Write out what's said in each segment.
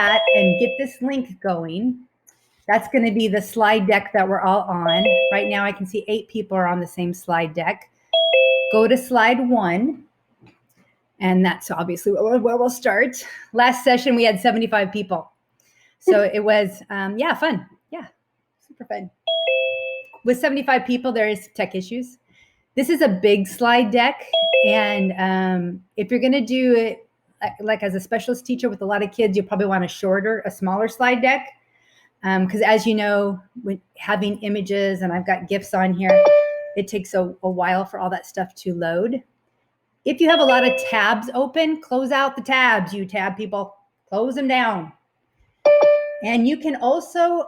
chat and get this link going. That's going to be the slide deck that we're all on. Right now I can see 8 people are on the same slide deck. Go to slide 1. And that's obviously where we'll start. Last session, we had 75 people. So it was, fun. Yeah, super fun. With 75 people, there is tech issues. This is a big slide deck. And if you're going to do it like as a specialist teacher with a lot of kids, you'll probably want a smaller slide deck. Because as you know, when having images, and I've got GIFs on here, it takes a while for all that stuff to load. If you have a lot of tabs open, close out the tabs, you tab people. Close them down. And you can also,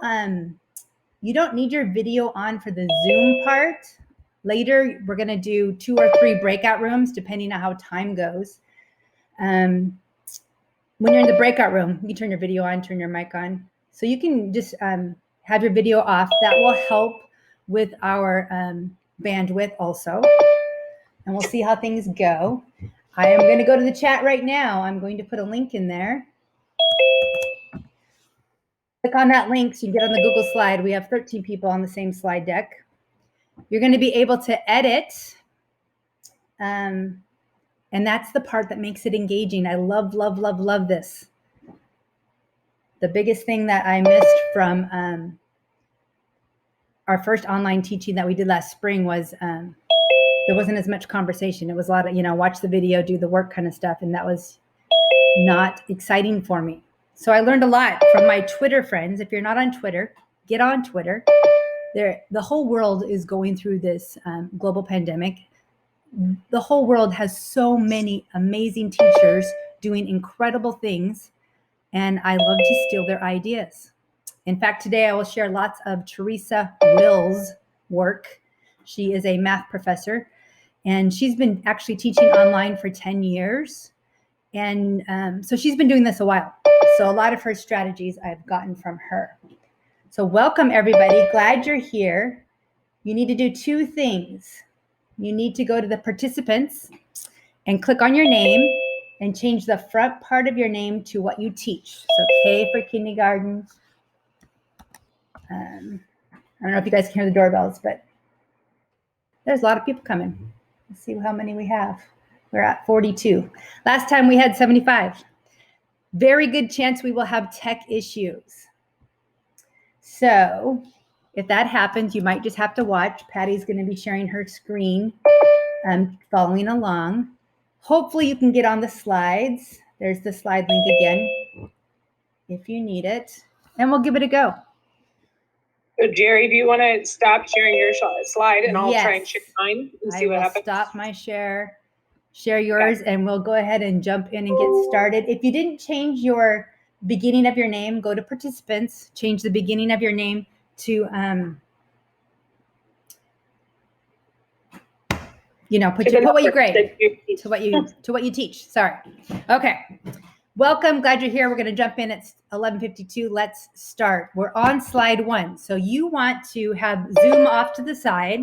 you don't need your video on for the Zoom part. Later, we're going to do 2 or 3 breakout rooms, depending on how time goes. When you're in the breakout room, you turn your video on, turn your mic on. So you can just have your video off. That will help with our bandwidth also. And we'll see how things go. I am going to go to the chat right now. I'm going to put a link in there. Click on that link so you can get on the Google slide. We have 13 people on the same slide deck. You're going to be able to edit. And that's the part that makes it engaging. I love, love, love, love this. The biggest thing that I missed from our first online teaching that we did last spring was there wasn't as much conversation. It was a lot of, watch the video, do the work kind of stuff. And that was not exciting for me. So I learned a lot from my Twitter friends. If you're not on Twitter, get on Twitter. The whole world is going through this global pandemic. The whole world has so many amazing teachers doing incredible things. And I love to steal their ideas. In fact, today I will share lots of Teresa Will's work. She is a math professor, and she's been actually teaching online for 10 years. And so she's been doing this a while. So a lot of her strategies I've gotten from her. So welcome, everybody. Glad you're here. You need to do 2 things. You need to go to the participants and click on your name and change the front part of your name to what you teach. So K for kindergarten. I don't know if you guys can hear the doorbells, but there's a lot of people coming. Let's see how many we have. We're at 42. Last time we had 75. Very good chance we will have tech issues. So if that happens, you might just have to watch. Patty's going to be sharing her screen, following along. Hopefully you can get on the slides. There's the slide link again, if you need it. And we'll give it a go. So Jerri, do you want to stop sharing your slide and I'll try and share mine and see what happens? Stop my share yours, and we'll go ahead and jump in and get started. If you didn't change your beginning of your name, go to participants, change the beginning of your name to, put what you grade to what you teach. Sorry. Okay. Welcome. Glad you're here. We're going to jump in. It's 11:52. Let's start. We're on slide 1. So you want to have Zoom off to the side.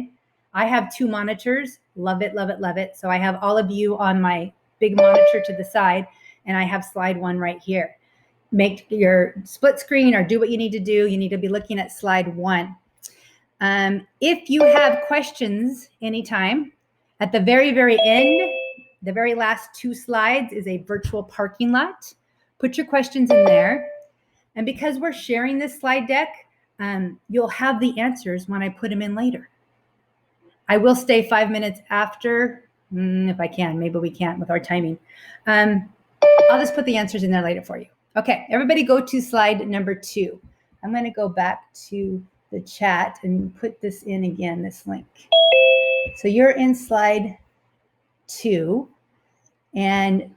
I have 2 monitors. Love it, love it, love it. So I have all of you on my big monitor to the side, and I have slide 1 right here. Make your split screen or do what you need to do. You need to be looking at slide 1. If you have questions anytime, at the very, very end, the very last 2 slides is a virtual parking lot. Put your questions in there. And because we're sharing this slide deck, you'll have the answers when I put them in later. I will stay 5 minutes after, if I can. Maybe we can't with our timing. I'll just put the answers in there later for you. Okay, everybody go to slide number 2. I'm going to go back to the chat and put this in again, this link. So you're in slide 2. And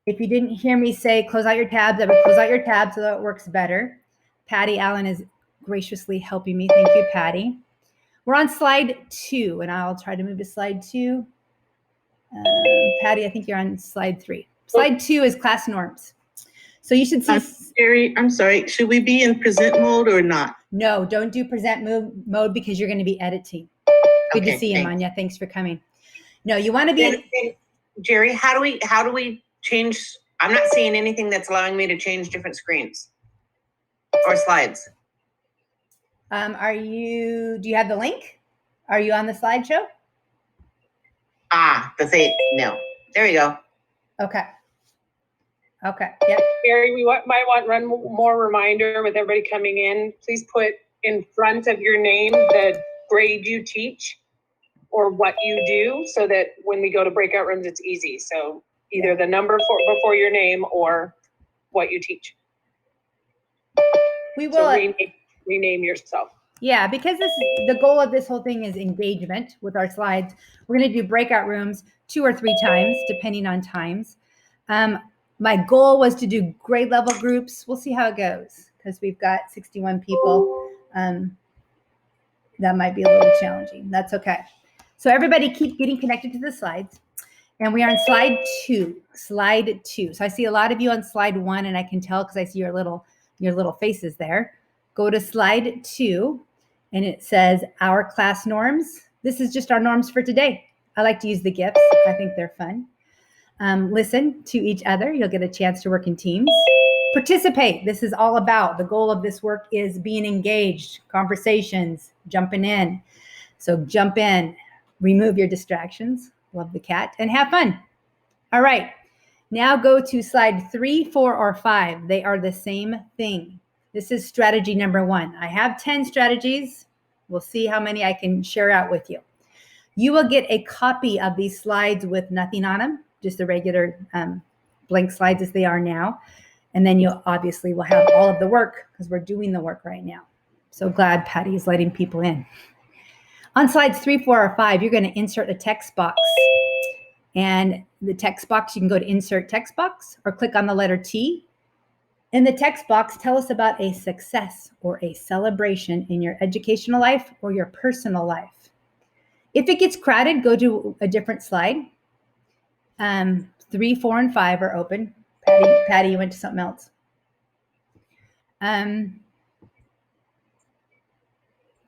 if you didn't hear me say close out your tabs, I would close out your tabs so that it works better. Patty Allen is graciously helping me. Thank you, Patty. We're on slide 2, and I'll try to move to slide 2. Patty, I think you're on slide 3. Slide 2 is class norms. So you should see. Jerri, I'm sorry. Should we be in present mode or not? No, don't do present mode because you're going to be editing. Good to see you, Manya. Thanks for coming. No, you want to be. Jerri, how do we change? I'm not seeing anything that's allowing me to change different screens or slides. Do you have the link? Are you on the slideshow? The thing, no. There we go. Okay. Okay, yep. Jerri, we might want one more reminder with everybody coming in. Please put in front of your name the grade you teach or what you do, so that when we go to breakout rooms, it's easy. So either the number before your name or what you teach. We will So rename yourself. Yeah, because the goal of this whole thing is engagement with our slides. We're going to do breakout rooms 2 or 3 times, depending on times. My goal was to do grade level groups. We'll see how it goes because we've got 61 people. That might be a little challenging. That's okay. So everybody keep getting connected to the slides. And we are on slide 2. Slide 2. So I see a lot of you on slide 1, and I can tell because I see your little faces there. Go to slide 2, and it says our class norms. This is just our norms for today. I like to use the GIFs. I think they're fun. Listen to each other. You'll get a chance to work in teams. Participate. This is all about, the goal of this work is being engaged, conversations, jumping in. So jump in, remove your distractions. Love the cat, and have fun. All right. Now go to slide 3, 4, or 5. They are the same thing. This is strategy number 1. I have 10 strategies. We'll see how many I can share out with you. You will get a copy of these slides with nothing on them, just the regular blank slides as they are now. And then you obviously will have all of the work because we're doing the work right now. So glad Patty is letting people in. On slides 3, 4, or 5, you're going to insert a text box. And the text box, you can go to insert text box or click on the letter T. In the text box, tell us about a success or a celebration in your educational life or your personal life. If it gets crowded, go to a different slide. 3, 4, and 5 are open. Patty, you went to something else.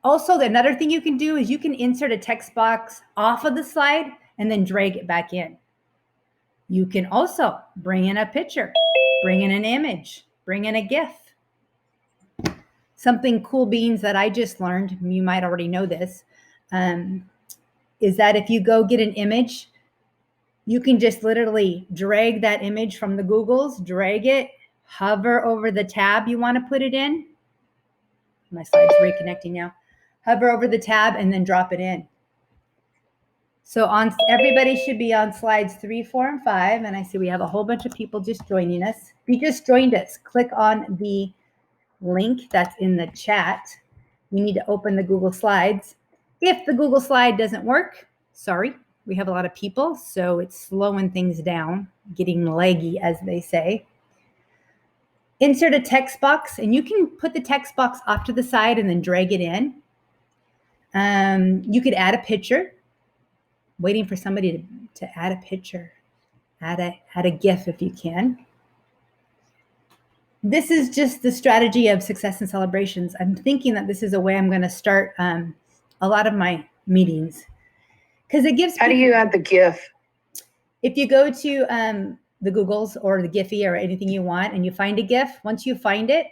Also, another thing you can do is you can insert a text box off of the slide and then drag it back in. You can also bring in a picture, bring in an image, bring in a GIF. Something cool beans that I just learned, you might already know this, is that if you go get an image, you can just literally drag that image from the Googles, drag it, hover over the tab you want to put it in. My slide's reconnecting now. Hover over the tab and then drop it in. So everybody should be on slides 3, 4, and 5. And I see we have a whole bunch of people just joining us. If you just joined us, click on the link that's in the chat. You need to open the Google Slides. If the Google slide doesn't work, sorry, we have a lot of people, so it's slowing things down, getting leggy, as they say. Insert a text box, and you can put the text box off to the side and then drag it in. You could add a picture. Waiting for somebody to add a picture. Add a GIF if you can. This is just the strategy of success and celebrations. I'm thinking that this is a way I'm going to start a lot of my meetings. Because it gives. How do you add the GIF? If you go to the Googles or the Giphy or anything you want and you find a GIF, once you find it,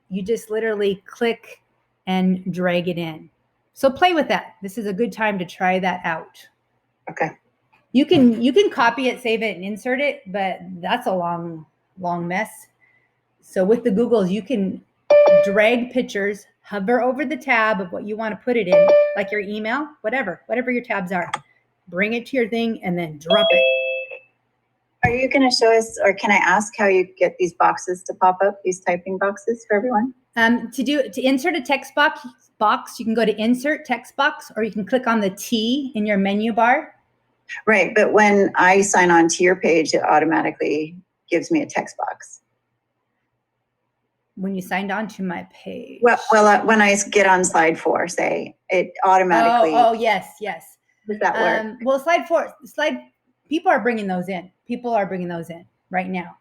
you just literally click and drag it in. So play with that. This is a good time to try that out. Okay. You can copy it, save it, and insert it, but that's a long mess. So with the Googles, you can drag pictures, hover over the tab of what you want to put it in, like your email, whatever your tabs are. Bring it to your thing and then drop it. Are you going to show us, or can I ask how you get these boxes to pop up, these typing boxes for everyone? To insert a text box, you can go to insert text box, or you can click on the T in your menu bar. Right, but when I sign on to your page, it automatically gives me a text box. When you signed on to my page. Well, when I get on slide 4, say, it automatically. Oh, yes. Does that work? Well, slide, people are bringing those in. People are bringing those in right now.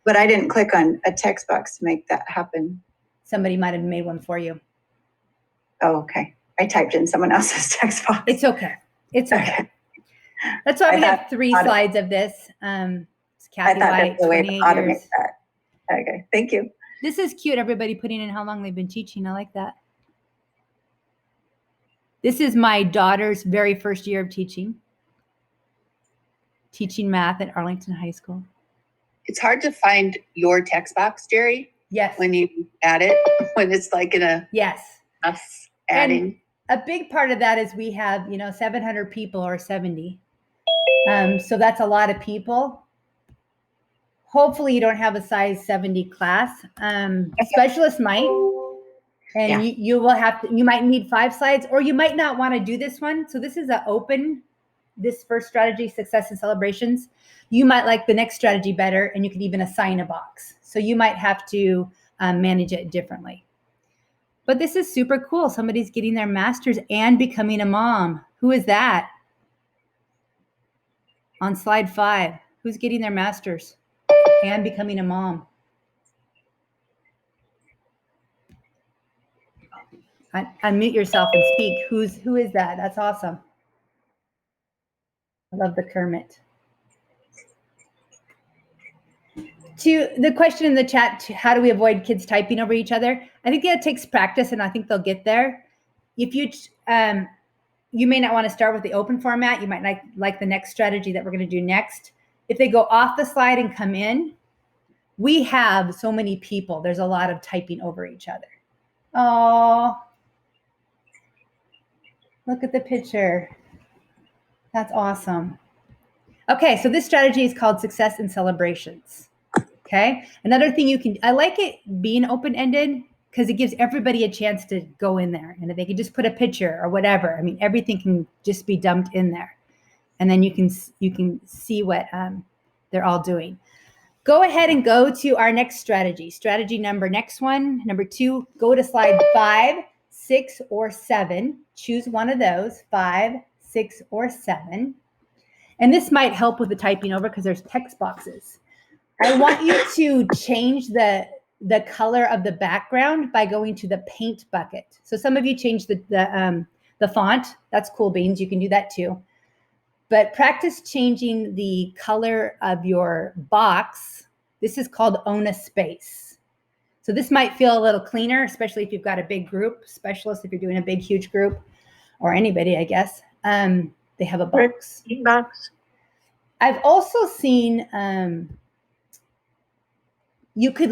But I didn't click on a text box to make that happen. Somebody might have made one for you. Oh, okay. I typed in someone else's text box. It's okay. It's okay. That's why we have 3 slides of this. I Kathy thought White, that's the way to 28 automate years. that. Okay, thank you. This is cute. Everybody putting in how long they've been teaching. I like that. This is my daughter's very first year of teaching math at Arlington High School. It's hard to find your text box, Jerry, Yes. when you add it, when it's like in a Yes. us adding. And a big part of that is we have, 700 people or 70. So that's a lot of people. Hopefully you don't have a size 70 class. Specialists might, and you will have to, you might need 5 slides, or you might not want to do this one. So this is this first strategy, success and celebrations. You might like the next strategy better, and you could even assign a box. So you might have to manage it differently. But this is super cool. Somebody's getting their master's and becoming a mom. Who is that? On slide 5, who's getting their master's and becoming a mom? Unmute yourself and speak. Who is that? That's awesome. I love the Kermit. To the question in the chat, how do we avoid kids typing over each other? I think that takes practice, and I think they'll get there. If you may not want to start with the open format. You might like the next strategy that we're going to do next. If they go off the slide and come in, we have so many people. There's a lot of typing over each other. Oh, look at the picture. That's awesome. Okay, so this strategy is called success and celebrations. Okay, another thing I like it being open-ended because it gives everybody a chance to go in there, and if they can just put a picture or whatever. I mean, everything can just be dumped in there, and then you can see what they're all doing. Go ahead and go to our next strategy. Next one, number 2. Go to slide 5, 6, or 7. Choose one of those, 5, 6, or 7. And this might help with the typing over because there's text boxes. I want you to change the color of the background by going to the paint bucket. So some of you changed the font. That's cool beans. You can do that too. But practice changing the color of your box. This is called own a space. So this might feel a little cleaner, especially if you've got a big group, specialists, if you're doing a big, huge group, or anybody, I guess. They have a box. I've also seen you could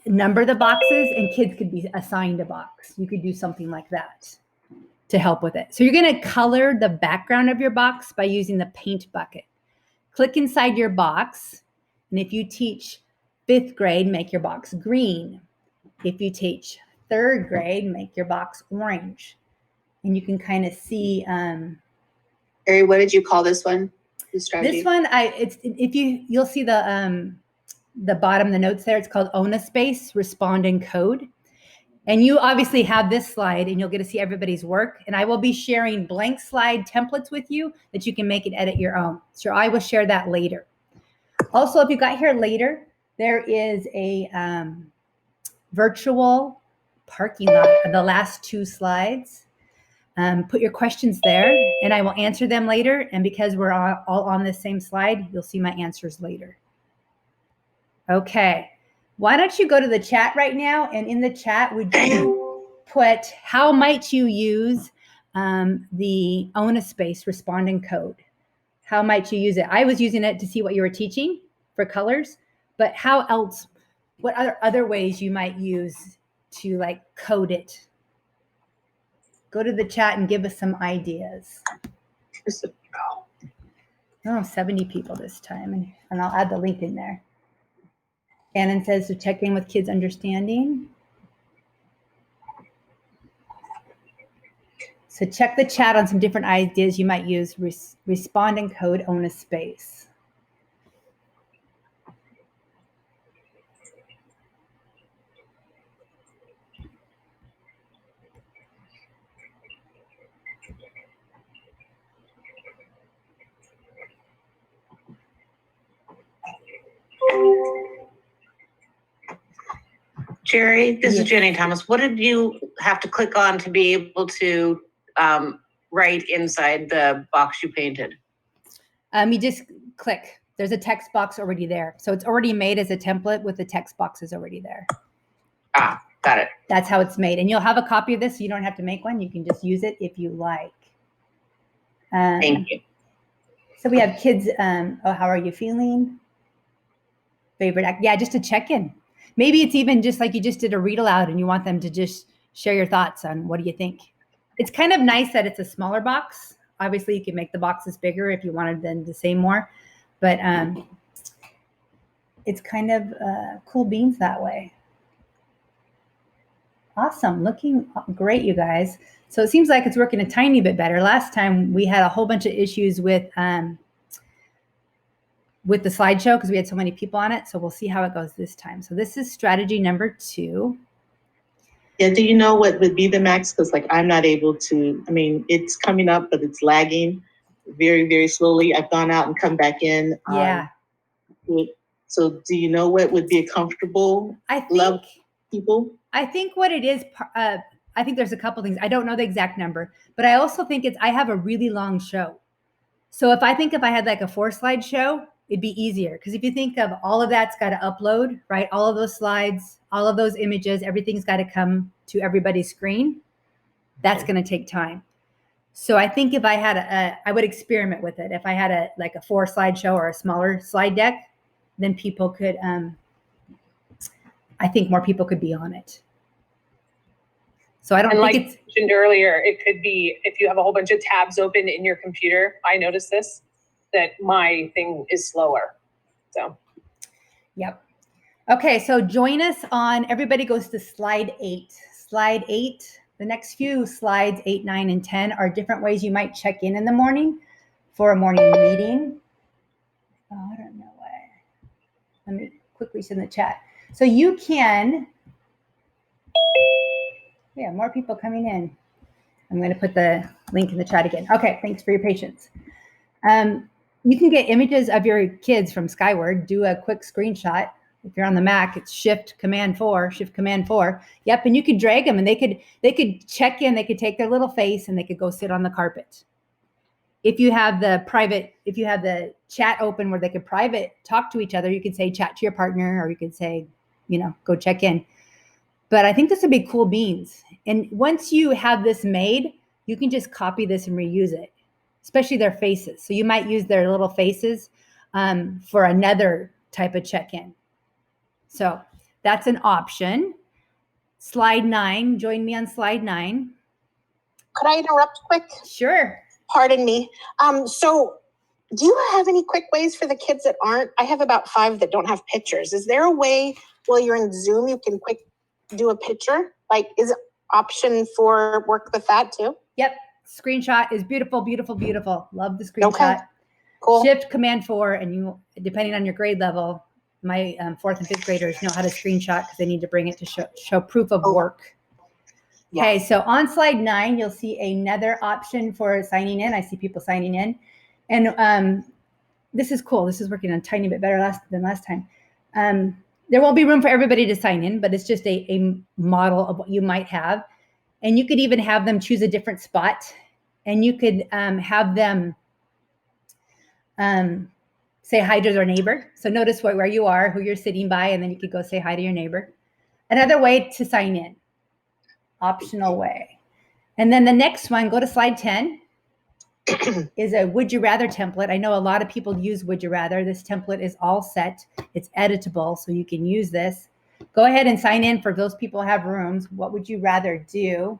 number the boxes and kids could be assigned a box. You could do something like that to help with it. So you're going to color the background of your box by using the paint bucket. Click inside your box. And if you teach 5th grade, make your box green. If you teach 3rd grade, make your box orange. And you can kind of see. Jerry, what did you call this one? This strategy? This one, you'll see the bottom, the notes there. It's called Own a Space, Respond and Code. And you obviously have this slide, and you'll get to see everybody's work. And I will be sharing blank slide templates with you that you can make and edit your own. So I will share that later. Also, if you got here later, there is a virtual parking lot on the last 2 slides. Put your questions there, and I will answer them later. And because we're all on the same slide, you'll see my answers later. Okay. Why don't you go to the chat right now? And in the chat, would you put how might you use the Own a Space responding code? How might you use it? I was using it to see what you were teaching for colors, but how else? What other ways you might use to code it? Go to the chat and give us some ideas. Oh, 70 people this time, and I'll add the link in there. Shannon says to check in with kids' understanding. So check the chat on some different ideas you might use. Respond and code, Own a Space. Jerri, this Yes. is Jenny Thomas. What did you have to click on to be able to write inside the box you painted? You just click. There's a text box already there. So it's already made as a template with the text boxes already there. Ah, got it. That's how it's made. And you'll have a copy of this, so you don't have to make one. You can just use it if you like. Thank you. So we have kids. How are you feeling? Favorite act? Yeah, just a check-in. Maybe it's even just like you just did a read aloud and you want them to just share your thoughts on what do you think. It's kind of nice that it's a smaller box. Obviously, you can make the boxes bigger if you wanted them to say more, but it's kind of cool beans that way. Awesome, looking great, you guys. So it seems like it's working a tiny bit better. Last time we had a whole bunch of issues with the slideshow because we had so many people on it. So we'll see how it goes this time. So this is strategy number 2. Yeah, do you know what would be the max? Because like I'm not able to, I mean, it's coming up, but it's lagging very, very slowly. I've gone out and come back in. Yeah. So do you know what would be a comfortable level people? I think what it is, I think there's a couple things. I don't know the exact number, but I also think I have a really long show. So if I had like a 4-slide show, it'd be easier. Because if you think of all of that's got to upload, right? All of those slides, all of those images, everything's got to come to everybody's screen. That's going to take time. So I think if I had I would experiment with it. If I had a 4-slide show or a smaller slide deck, then people could, I think more people could be on it. So I don't think it's mentioned earlier, it could be if you have a whole bunch of tabs open in your computer. I noticed this, that my thing is slower. So. Yep. Okay, so join us on, everybody goes to slide 8. Slide 8, the next few slides, 8, 9, and 10 are different ways you might check in the morning for a morning meeting. Oh, I don't know why. Let me quickly send the chat. So you can, yeah, more people coming in. I'm going to put the link in the chat again. Okay, thanks for your patience. You can get images of your kids from Skyward. Do a quick screenshot. If you're on the Mac, it's Shift Command 4. Yep, and you could drag them, and they could check in. They could take their little face, and they could go sit on the carpet. If you have the chat open where they could private talk to each other, you could say chat to your partner, or you could say, go check in. But I think this would be cool beans. And once you have this made, you can just copy this and reuse it, especially their faces. So you might use their little faces for another type of check-in. So that's an option. Slide 9, join me on slide 9. Could I interrupt quick? Sure. Pardon me. So do you have any quick ways for the kids that aren't? I have about 5 that don't have pictures. Is there a way while you're in Zoom, you can quick do a picture? Like, is it option for work with that too? Yep. Screenshot is beautiful, beautiful, beautiful. Love the screenshot. Okay. Cool. Shift Command 4, and you, depending on your grade level, my 4th and 5th graders know how to screenshot because they need to bring it to show proof of work. Yeah. Okay, so on slide 9, you'll see another option for signing in. I see people signing in. And this is cool. This is working a tiny bit better than last time. There won't be room for everybody to sign in, but it's just a model of what you might have. And you could even have them choose a different spot. And you could have them say hi to their neighbor. So notice where you are, who you're sitting by, and then you could go say hi to your neighbor. Another way to sign in, optional way. And then the next one, go to slide 10, is a would you rather template. I know a lot of people use would you rather. This template is all set. It's editable, so you can use this. Go ahead and sign in for those people who have rooms. What would you rather do?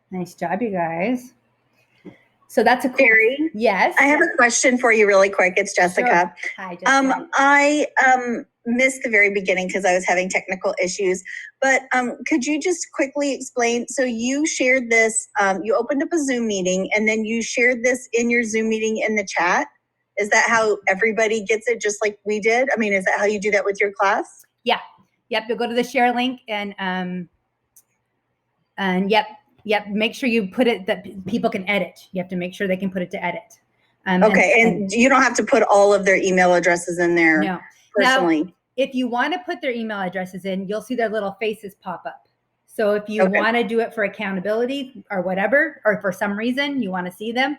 Nice job, you guys. So that's a cool. Jerri? Yes. I have a question for you really quick. It's Jessica. Sure. Hi, Jessica. I missed the very beginning because I was having technical issues, but could you just quickly explain? So you shared this, you opened up a Zoom meeting and then you shared this in your Zoom meeting in the chat. Is that how everybody gets it just like we did? I mean, is that how you do that with your class? Yeah. Yep. You'll go to the share link and And yep. Make sure you put it that people can edit. You have to make sure they can put it to edit. Okay, and you don't have to put all of their email addresses in there no. personally. Now, if you want to put their email addresses in, you'll see their little faces pop up. So if you Okay. want to do it for accountability or whatever, or for some reason you want to see them,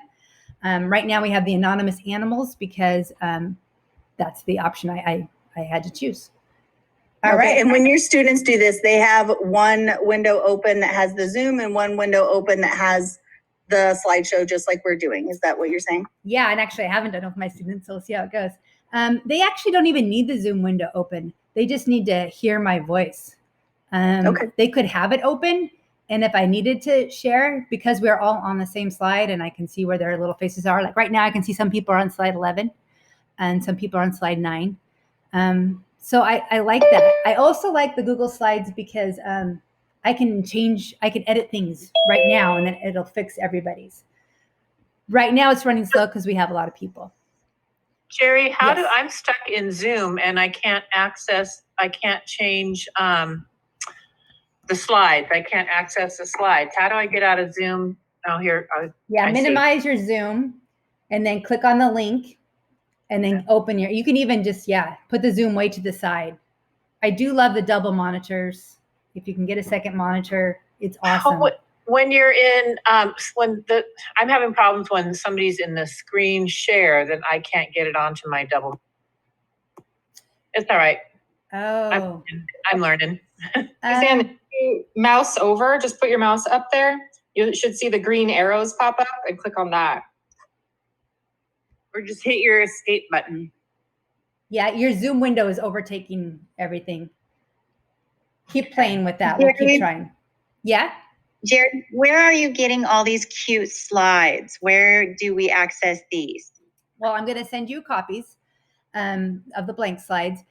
right now we have the anonymous animals because that's the option I had to choose. All Okay, right. and when your students do this, they have one window open that has the Zoom and one window open that has the slideshow, just like we're doing. Is that what you're saying? Yeah, and actually I haven't done it with my students, so we'll see how it goes. They actually don't even need the Zoom window open. They just need to hear my voice. Okay. They could have it open, and if I needed to share, because we're all on the same slide and I can see where their little faces are, like right now I can see some people are on slide 11 and some people are on slide 9. So I like that. I also like the Google Slides because I can edit things right now and then it'll fix everybody's. Right now it's running slow because we have a lot of people. Jerri, Yes. I'm stuck in Zoom and I can't change the slides. I can't access the slides. How do I get out of Zoom? Oh, here. I Minimize your Zoom and then click on the link and then open you can even just, put the Zoom way to the side. I do love the double monitors. If you can get a second monitor, it's awesome. When you're in, I'm having problems when somebody's in the screen share, then I can't get it onto my double. It's all right. Oh. I'm learning. Suzanne, if you mouse over, just put your mouse up there. You should see the green arrows pop up and click on that. Or just hit your escape button. Yeah, your Zoom window is overtaking everything. Keep playing with that. We'll keep trying. Yeah? Jerri, where are you getting all these cute slides? Where do we access these? Well, I'm going to send you copies of the blank slides.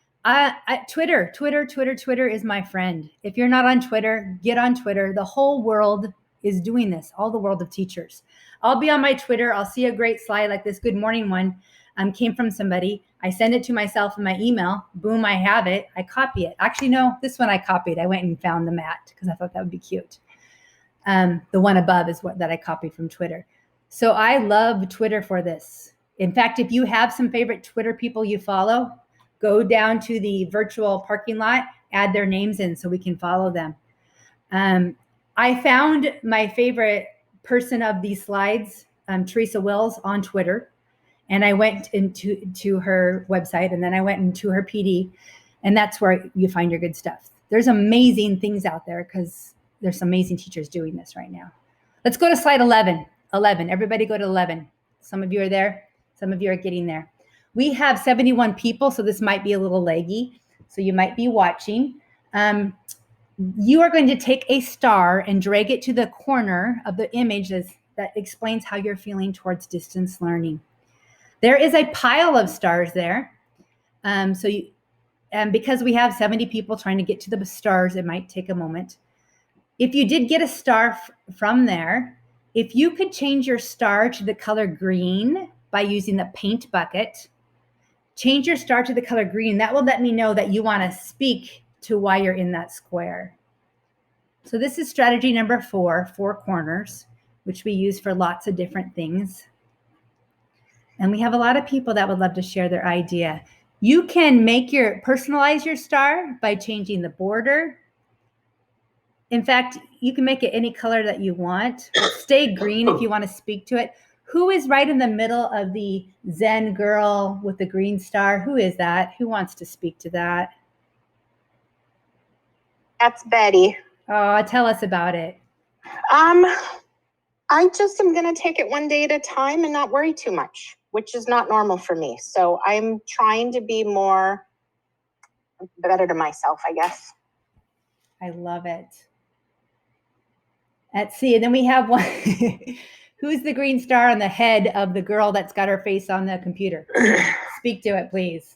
Twitter is my friend. If you're not on Twitter, get on Twitter. The whole world is doing this, all the world of teachers. I'll be on my Twitter. I'll see a great slide like this good morning one came from somebody. I send it to myself in my email. Boom, I have it. I copy it. Actually, no, this one I copied. I went and found the mat because I thought that would be cute. The one above is that I copied from Twitter. So I love Twitter for this. In fact, if you have some favorite Twitter people you follow, go down to the virtual parking lot, add their names in so we can follow them. I found my favorite person of these slides, Teresa Wills, on Twitter. And I went into her website and then I went into her PD. And that's where you find your good stuff. There's amazing things out there because there's some amazing teachers doing this right now. Let's go to slide 11. 11. Everybody go to 11. Some of you are there. Some of you are getting there. We have 71 people, so this might be a little laggy. So you might be watching. You are going to take a star and drag it to the corner of the image that explains how you're feeling towards distance learning. There is a pile of stars there. Because we have 70 people trying to get to the stars, it might take a moment. If you did get a star from there, if you could change your star to the color green by using the paint bucket, change your star to the color green. That will let me know that you want to speak to why you're in that square. So this is strategy number 4 corners, which we use for lots of different things. And we have a lot of people that would love to share their idea. You can personalize your star by changing the border. In fact, you can make it any color that you want. Stay green if you want to speak to it. Who is right in the middle of the Zen girl with the green star? Who is that? Who wants to speak to that? That's Betty. Oh, tell us about it. I just am going to take it one day at a time and not worry too much, which is not normal for me. So I'm trying to be better to myself, I guess. I love it. Let's see. And then we have one. Who's the green star on the head of the girl that's got her face on the computer? Speak to it, please.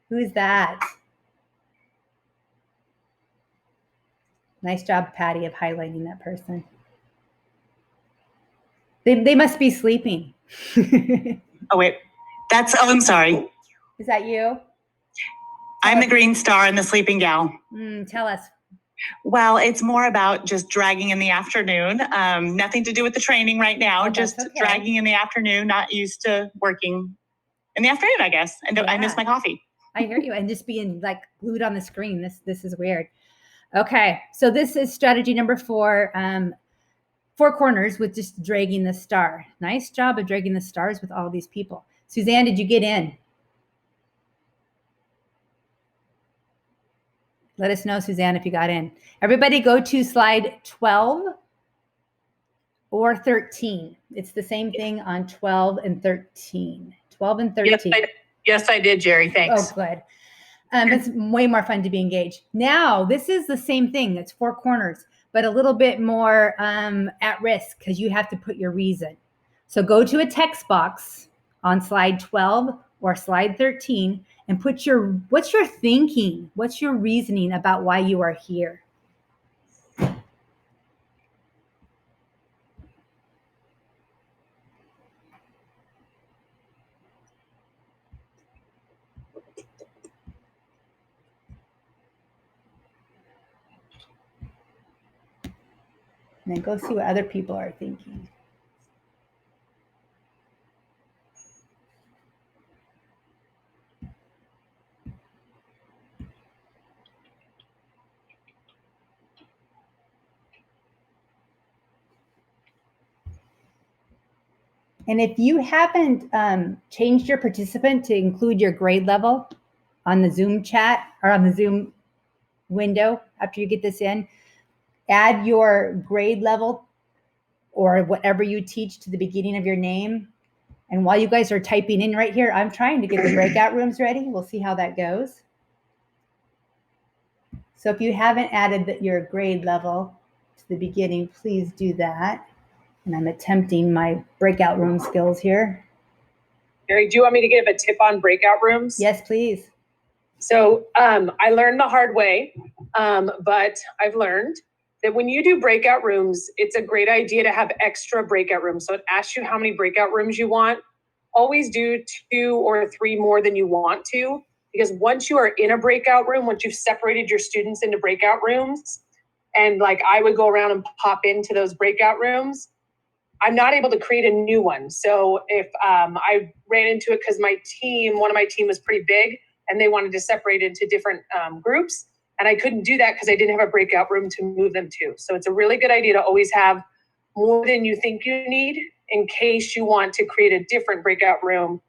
Who's that? Nice job, Patty, of highlighting that person. They must be sleeping. Oh, wait. I'm sorry. Is that you? I'm the green star and the sleeping gal. Tell us. Well, it's more about just dragging in the afternoon. Nothing to do with the training right now, Oh, that's just okay. dragging in the afternoon, not used to working in the afternoon, I guess. And I miss Yeah. my coffee. I hear you. And just being like glued on the screen. This is weird. Okay. So this is strategy number 4. 4 corners with just dragging the star. Nice job of dragging the stars with all these people. Suzanne, did you get in? Let us know, Suzanne, if you got in. Everybody go to slide 12 or 13. It's the same thing on 12 and 13. 12 and 13. Yes, I did, Jerry. Thanks. Oh, good. It's way more fun to be engaged. Now, this is the same thing. It's 4 corners, but a little bit more at risk because you have to put your reason. So go to a text box on slide 12 or slide 13 and put what's your thinking? What's your reasoning about why you are here? And then go see what other people are thinking. And if you haven't changed your participant to include your grade level on the Zoom chat or on the Zoom window after you get this in, add your grade level or whatever you teach to the beginning of your name. And while you guys are typing in right here, I'm trying to get the breakout rooms ready. We'll see how that goes. So if you haven't added your grade level to the beginning, please do that. And I'm attempting my breakout room skills here. Jerri, do you want me to give a tip on breakout rooms? Yes, please. So I learned the hard way, but I've learned that when you do breakout rooms, it's a great idea to have extra breakout rooms. So it asks you how many breakout rooms you want. Always do 2 or 3 more than you want to, because once you are in a breakout room, once you've separated your students into breakout rooms, and like I would go around and pop into those breakout rooms, I'm not able to create a new one. So if I ran into it because one of my team was pretty big and they wanted to separate into different groups, and I couldn't do that because I didn't have a breakout room to move them to. So it's a really good idea to always have more than you think you need in case you want to create a different breakout room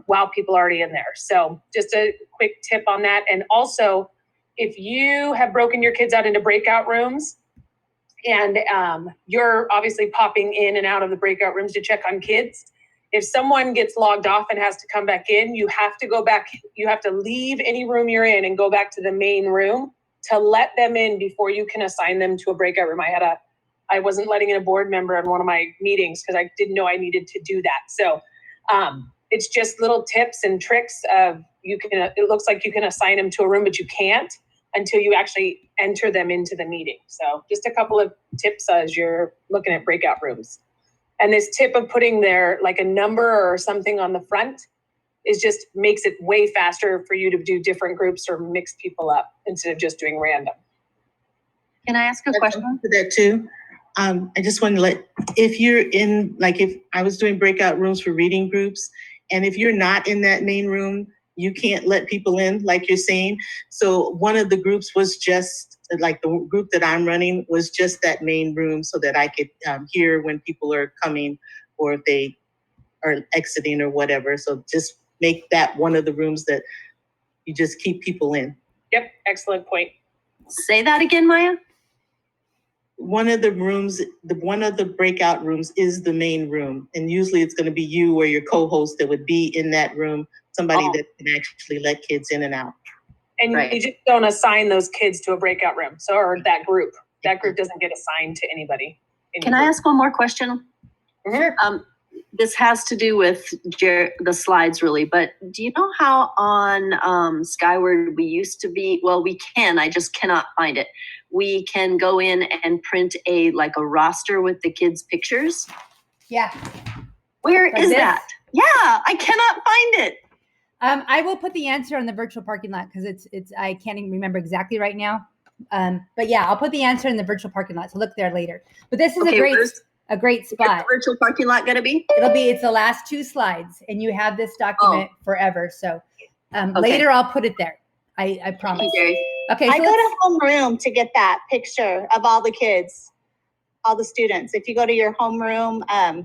while people are already in there. So just a quick tip on that. And also, if you have broken your kids out into breakout rooms, and you're obviously popping in and out of the breakout rooms to check on kids. If someone gets logged off and has to come back in, you have to go back. You have to leave any room you're in and go back to the main room to let them in before you can assign them to a breakout room. I wasn't letting in a board member in one of my meetings because I didn't know I needed to do that. So it's just little tips and tricks of it looks like you can assign them to a room, but you can't until you actually enter them into the meeting. So just a couple of tips as you're looking at breakout rooms. And this tip of putting like a number or something on the front is just makes it way faster for you to do different groups or mix people up instead of just doing random. Can I ask a question? For that too. I just want to if you're in, like if I was doing breakout rooms for reading groups, and if you're not in that main room, you can't let people in, like you're saying. So one of the groups was just, like the group that I'm running was just that main room so that I could hear when people are coming or if they are exiting or whatever. So just make that one of the rooms that you just keep people in. Yep, excellent point. Say that again, Maya. One of the rooms, one of the breakout rooms is the main room. And usually it's going to be you or your co-host that would be in that room, somebody that can actually let kids in and out. And you just don't assign those kids to a breakout room. So, or that group doesn't get assigned to anybody. Can I ask one more question? Sure. This has to do with the slides really, but do you know how on Skyward we used to be, well, we can, I just cannot find it. We can go in and print a roster with the kids' pictures. Yeah. Where is that? Yeah, I cannot find it. I will put the answer on the virtual parking lot because it's I can't even remember exactly right now. But yeah, I'll put the answer in the virtual parking lot. So look there later. But this is Okay, a great where's the spot. virtual parking lot gonna be? It's the last 2 slides, and you have this document forever. So Okay. later I'll put it there. I promise. Thank you, Jerri. Okay, I so go to homeroom to get that picture of all the kids, all the students. If you go to your homeroom, I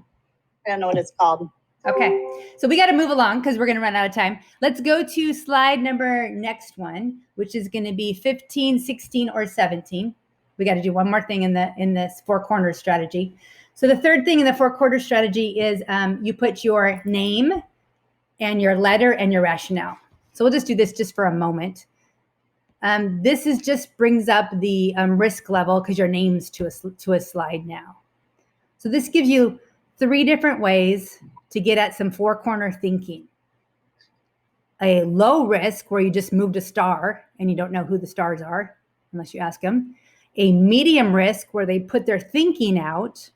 don't know what it's called. okay, so we got to move along because we're going to run out of time. Let's go to slide next one, which is going to be 15, 16, or 17. We got to do one more thing in this 4 corners strategy. So the third thing in the 4 quarter strategy is you put your name and your letter and your rationale. So we'll just do this just for a moment. This is just brings up the risk level because your name's to a slide now. So this gives you 3 different ways to get at some 4 corner thinking. A low risk where you just moved a star and you don't know who the stars are unless you ask them. A medium risk where they put their thinking out.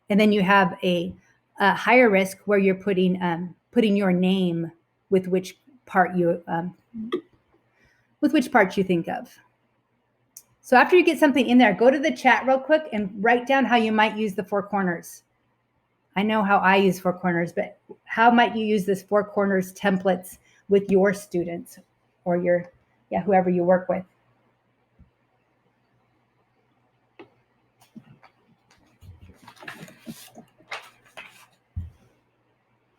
And then you have a higher risk where you're putting your name with which part you think of. So after you get something in there, go to the chat real quick and write down how you might use the 4 corners. I know how I use 4 corners, but how might you use this 4 corners templates with your students or whoever you work with?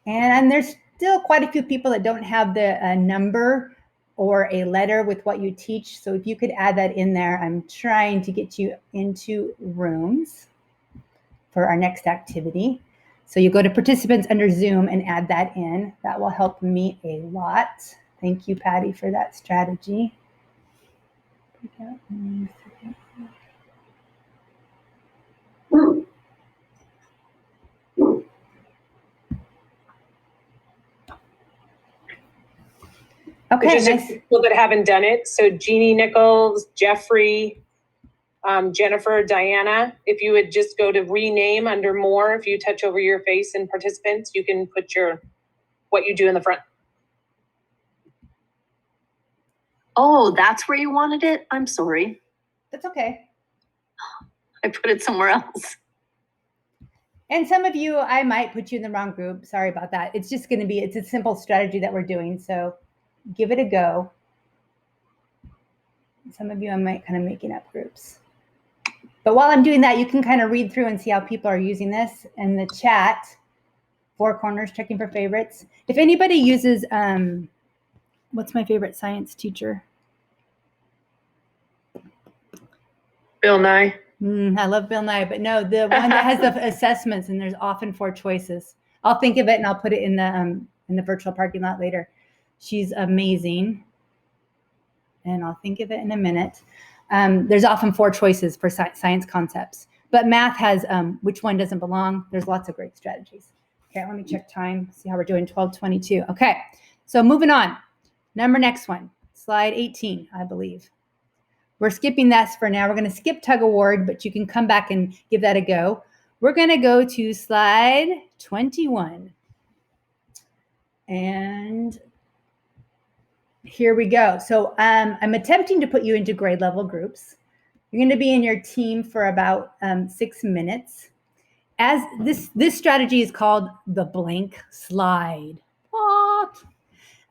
And there's still quite a few people that don't have the number or a letter with what you teach. So if you could add that in there, I'm trying to get you into rooms for our next activity. So you go to participants under Zoom and add that in. That will help me a lot. Thank you, Patty, for that strategy. Okay, There's nice. just people that haven't done it. So Jeannie Nichols, Jeffrey, Jennifer, Diana, if you would just go to rename under more, if you touch over your face in participants, you can put what you do in the front. Oh, that's where you wanted it? I'm sorry. That's okay. I put it somewhere else. And some of you, I might put you in the wrong group. Sorry about that. It's just going to be, it's a simple strategy that we're doing. So give it a go. Some of you, I might kind of making up groups. But while I'm doing that, you can kind of read through and see how people are using this in the chat. 4 corners, checking for favorites. If anybody uses, what's my favorite science teacher? Bill Nye. I love Bill Nye, but no, the one that has the assessments, and there's often 4 choices. I'll think of it and I'll put it in the virtual parking lot later. She's amazing, and I'll think of it in a minute. There's often 4 choices for science concepts, but math has which one doesn't belong. There's lots of great strategies. Okay, let me check time, see how we're doing, 12:22. Okay, so moving on. Next one, slide 18, I believe. We're skipping that for now. We're going to skip tug of war, but you can come back and give that a go. We're going to go to slide 21. And here we go. So I'm attempting to put you into grade level groups. You're going to be in your team for about 6 minutes. As this strategy is called the blank slide. What?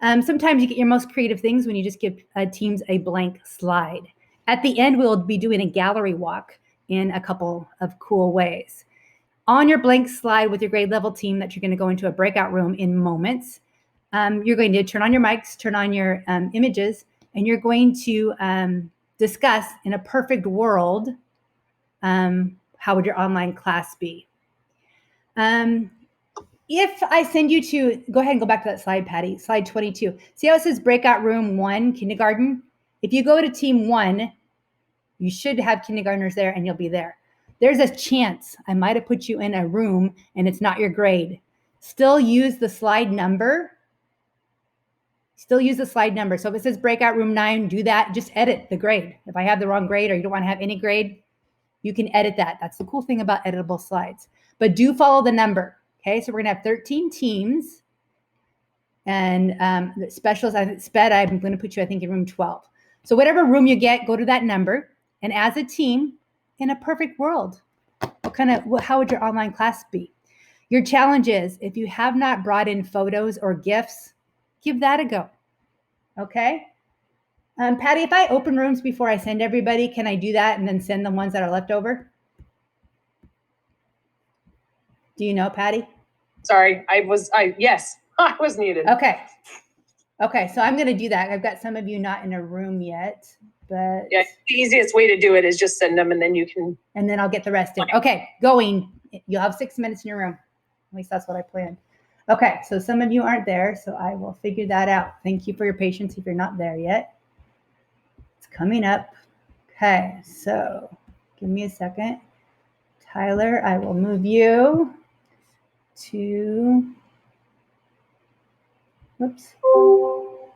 Sometimes you get your most creative things when you just give teams a blank slide. At the end, we'll be doing a gallery walk in a couple of cool ways. On your blank slide with your grade level team that you're going to go into a breakout room in moments, you're going to turn on your mics, turn on your images, and you're going to discuss in a perfect world, how would your online class be? If I send you to, go ahead and go back to that slide, Patty, slide 22. See how it says breakout room 1, kindergarten? If you go to team 1, you should have kindergartners there and you'll be there. There's a chance I might have put you in a room and it's not your grade. Still use the slide number. Still use the slide number. So if it says breakout room 9, do that. Just edit the grade. If I have the wrong grade or you don't want to have any grade, you can edit that. That's the cool thing about editable slides. But do follow the number. Okay, so we're going to have 13 teams. And the specials, I'm going to put you, I think, in room 12. So whatever room you get, go to that number. And as a team, in a perfect world, how would your online class be? Your challenge is, if you have not brought in photos or GIFs, give that a go. Okay? Patty, if I open rooms before I send everybody, can I do that and then send the ones that are left over? Do you know, Patty? Sorry, yes, I was muted. Okay. Okay, so I'm going to do that. I've got some of you not in a room yet, but Yeah, the easiest way to do it is just send them and then you can. and then I'll get the rest in. Okay, going. You'll have 6 minutes in your room. At least that's what I planned. Okay, so some of you aren't there, so I will figure that out. Thank you for your patience if you're not there yet. It's coming up. Okay, so give me a second. Tyler, I will move you to, whoops. Oh,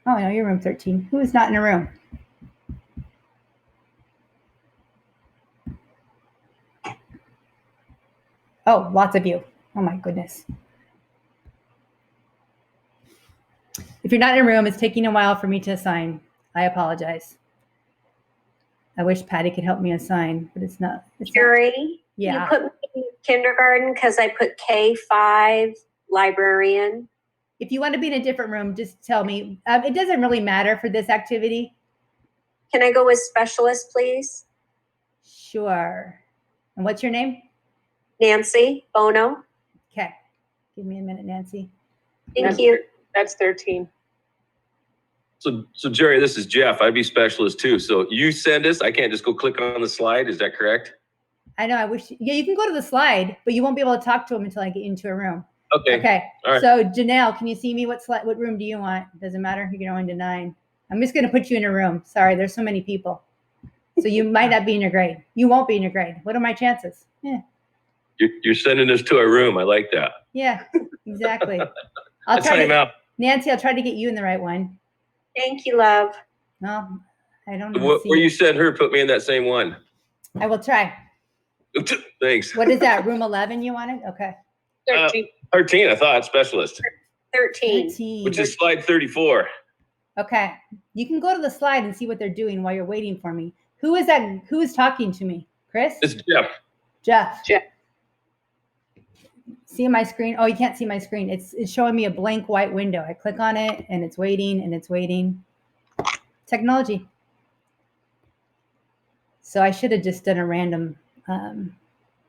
no, you're room 13. Who is not in a room? Oh, lots of you. Oh my goodness. If you're not in a room, it's taking a while for me to assign. I apologize. I wish Patty could help me assign, but it's not. Jerri, Yeah. you put me in kindergarten because I put K5 librarian. If you want to be in a different room, just tell me. It doesn't really matter for this activity. Can I go with specialist, please? Sure. And what's your name? Nancy Bono. Okay. Give me a minute, Nancy. Thank you. That's 13. So Jerri, this is Jeff. I'd be specialist too. So you send us, I can't just go click on the slide. Is that correct? I know, I wish, yeah, you can go to the slide, but you won't be able to talk to him until I get into a room. Okay. Okay. All right. So Janelle, can you see me? What room do you want? Doesn't matter. You can go into 9. I'm just going to put you in a room. Sorry, there's so many people. So you might not be in your grade. You won't be in your grade. What are my chances? Yeah. You're sending us to our room. I like that. Yeah, exactly. Nancy, I'll try to get you in the right one. Thank you, love. No, I don't Where you send her, put me in that same one. I will try. Thanks. What is that? Room 11 you wanted? Okay. 13. 13, I thought, specialist. 13. Which is slide 34. Okay. You can go to the slide and see what they're doing while you're waiting for me. Who is that? Who is talking to me? Chris? It's Jeff. Jeff. See my screen? Oh, you can't see my screen. It's showing me a blank white window. I click on it and it's waiting and it's waiting. Technology. So I should have just done a random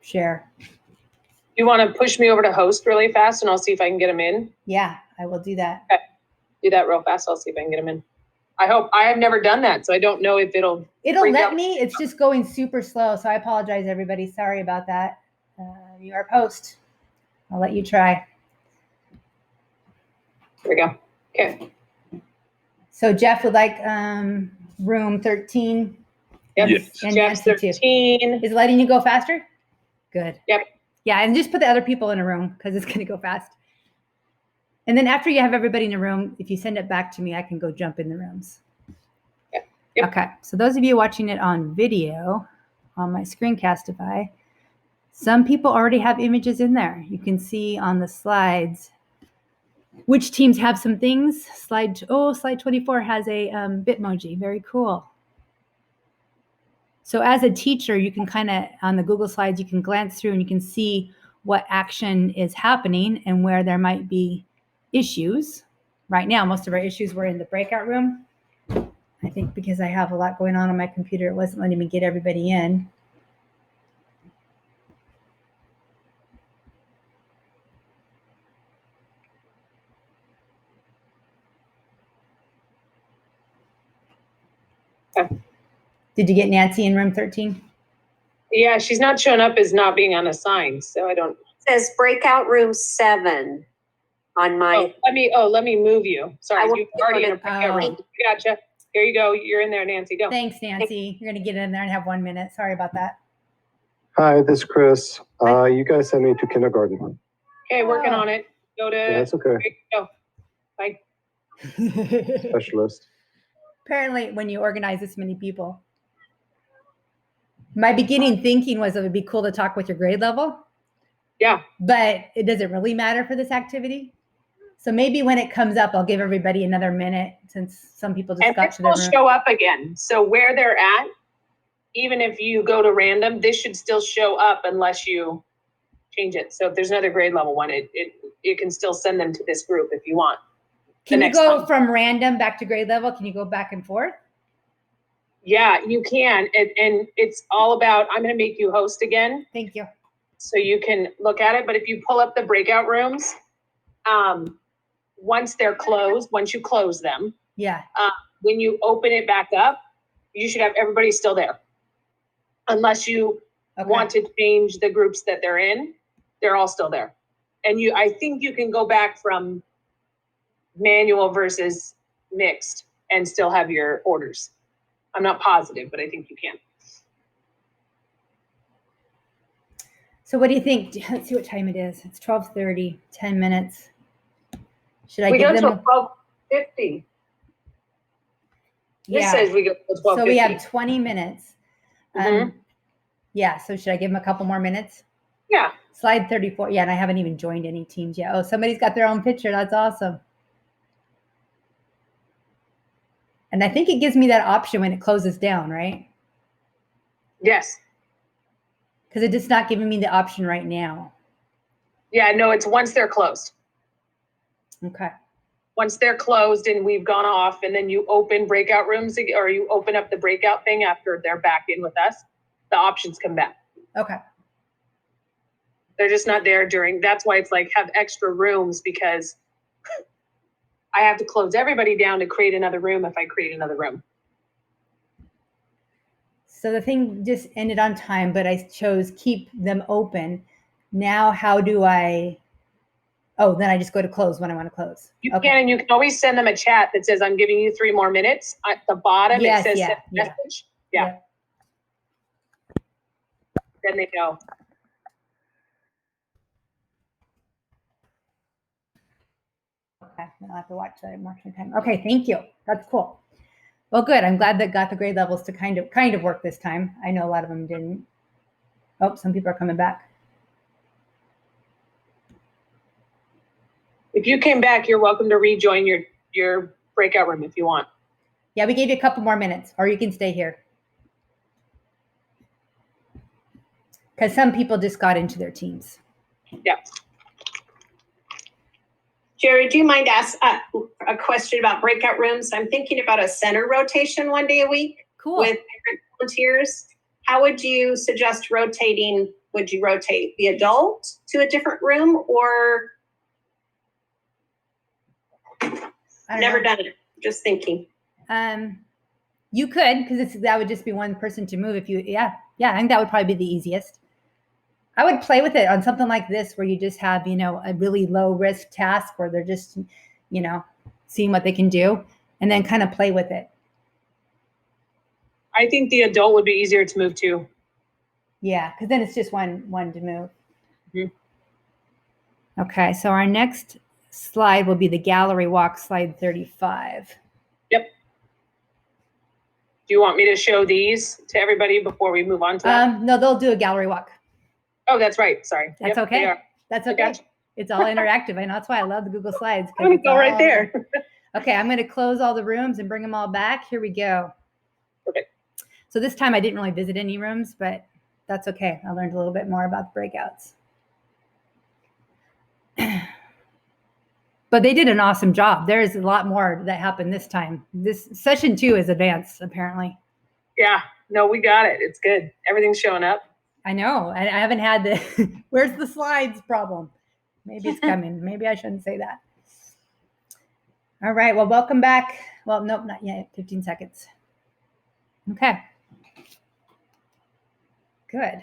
share. You want to push me over to host really fast and I'll see if I can get them in? Yeah, I will do that. Okay. Do that real fast. I'll see if I can get them in. I have never done that, so I don't know if it'll let me. It's just going super slow. So I apologize, everybody. Sorry about that. You are post. I'll let you try. Here we go. Okay. So Jeff would like room 13. Yes. And Jeff's Nancy 13. Is letting you go faster? Good. Yep. Yeah, and just put the other people in a room because it's going to go fast. And then after you have everybody in a room, if you send it back to me, I can go jump in the rooms. Yep. Yep. Okay. So those of you watching it on video, on my Screencastify, some people already have images in there. You can see on the slides which teams have some things. Slide 24 has a Bitmoji. Very cool. So as a teacher, you can kind of, on the Google Slides, you can glance through and you can see what action is happening and where there might be issues. Right now, most of our issues were in the breakout room. I think because I have a lot going on my computer, it wasn't letting me get everybody in. Okay. Did you get Nancy in room 13? Yeah, she's not showing up as not being unassigned, so I don't. It says breakout room 7 on my. Let me move you. Sorry, you're already in a breakout room. Oh. Gotcha. Here you go. You're in there, Nancy. Go. Thanks, Nancy. You're going to get in there and have 1 minute. Sorry about that. Hi, this is Chris. You guys sent me to kindergarten. Okay, working on it. Go to. Yeah, that's okay. Go. Bye. Specialist. Apparently, when you organize this many people. My beginning thinking was it would be cool to talk with your grade level. Yeah. But it doesn't really matter for this activity. So maybe when it comes up, I'll give everybody another minute since some people just And got this to their will room. show up again. So where they're at, even if you go to random, this should still show up unless you change it. So if there's another grade level one, it can still send them to this group if you want. Can you go from random back to grade level? Can you go back and forth? Yeah, you can. And it's all about, I'm going to make you host again. Thank you. So you can look at it. But if you pull up the breakout rooms, once they're closed, once you close them, yeah, when you open it back up, you should have everybody still there. Unless you want to change the groups that they're in, they're all still there. And I think you can go back from manual versus mixed and still have your orders. I'm not positive, but I think you can. So what do you think? Let's see what time it is. It's 12:30, 10 minutes. Should I give them? We go till 12:50. This says we go till 12:50. So we have 20 minutes. Yeah, so should I give them a couple more minutes? Yeah. Slide 34. Yeah, and I haven't even joined any teams yet. Oh, somebody's got their own picture. That's awesome. And I think it gives me that option when it closes down, right? Yes. Because it's not giving me the option right now. Yeah, no, it's once they're closed. Okay. Once they're closed and we've gone off, and then you open breakout rooms, or you open up the breakout thing after they're back in with us, the options come back. Okay. They're just not there during, that's why it's like have extra rooms, because I have to close everybody down to create another room if I create another room. So the thing just ended on time, but I chose keep them open. Now, how do I, oh, then I just go to close when I want to close. You can, and you can always send them a chat that says, I'm giving you 3 more minutes. At the bottom, it says send message. Yeah. Then they know. Okay, I'll have to watch that mark my time. Okay, thank you. That's cool. Well, good. I'm glad that got the grade levels to kind of work this time. I know a lot of them didn't. Oh, some people are coming back. If you came back, you're welcome to rejoin your breakout room if you want. Yeah, we gave you a couple more minutes, or you can stay here. Because some people just got into their teams. Yeah. Jerri, do you mind ask a question about breakout rooms? I'm thinking about a center rotation one day a week. Cool. With different volunteers. How would you suggest rotating? Would you rotate the adult to a different room, or? Never done it. Just thinking. You could, because that would just be one person to move. If you, yeah, I think that would probably be the easiest. I would play with it on something like this, where you just have, a really low risk task where they're just, seeing what they can do, and then kind of play with it. I think the adult would be easier to move to. Yeah, because then it's just one to move. Mm-hmm. Okay, so our next slide will be the gallery walk, slide 35. Yep. Do you want me to show these to everybody before we move on to that? No, they'll do a gallery walk. Oh, that's right. Sorry. That's okay. That's okay. Gotcha. It's all interactive. I know that's why I love the Google Slides. I'm going to go right there. Okay, I'm going to close all the rooms and bring them all back. Here we go. Okay. So this time I didn't really visit any rooms, but that's okay. I learned a little bit more about the breakouts. But they did an awesome job. There's a lot more that happened this time. This session 2 is advanced, apparently. Yeah, no, we got it. It's good. Everything's showing up. I know. I haven't had the where's the slides problem. Maybe it's coming. Maybe I shouldn't say that. All right. Well, welcome back. Well, nope, not yet. 15 seconds. Okay. Good.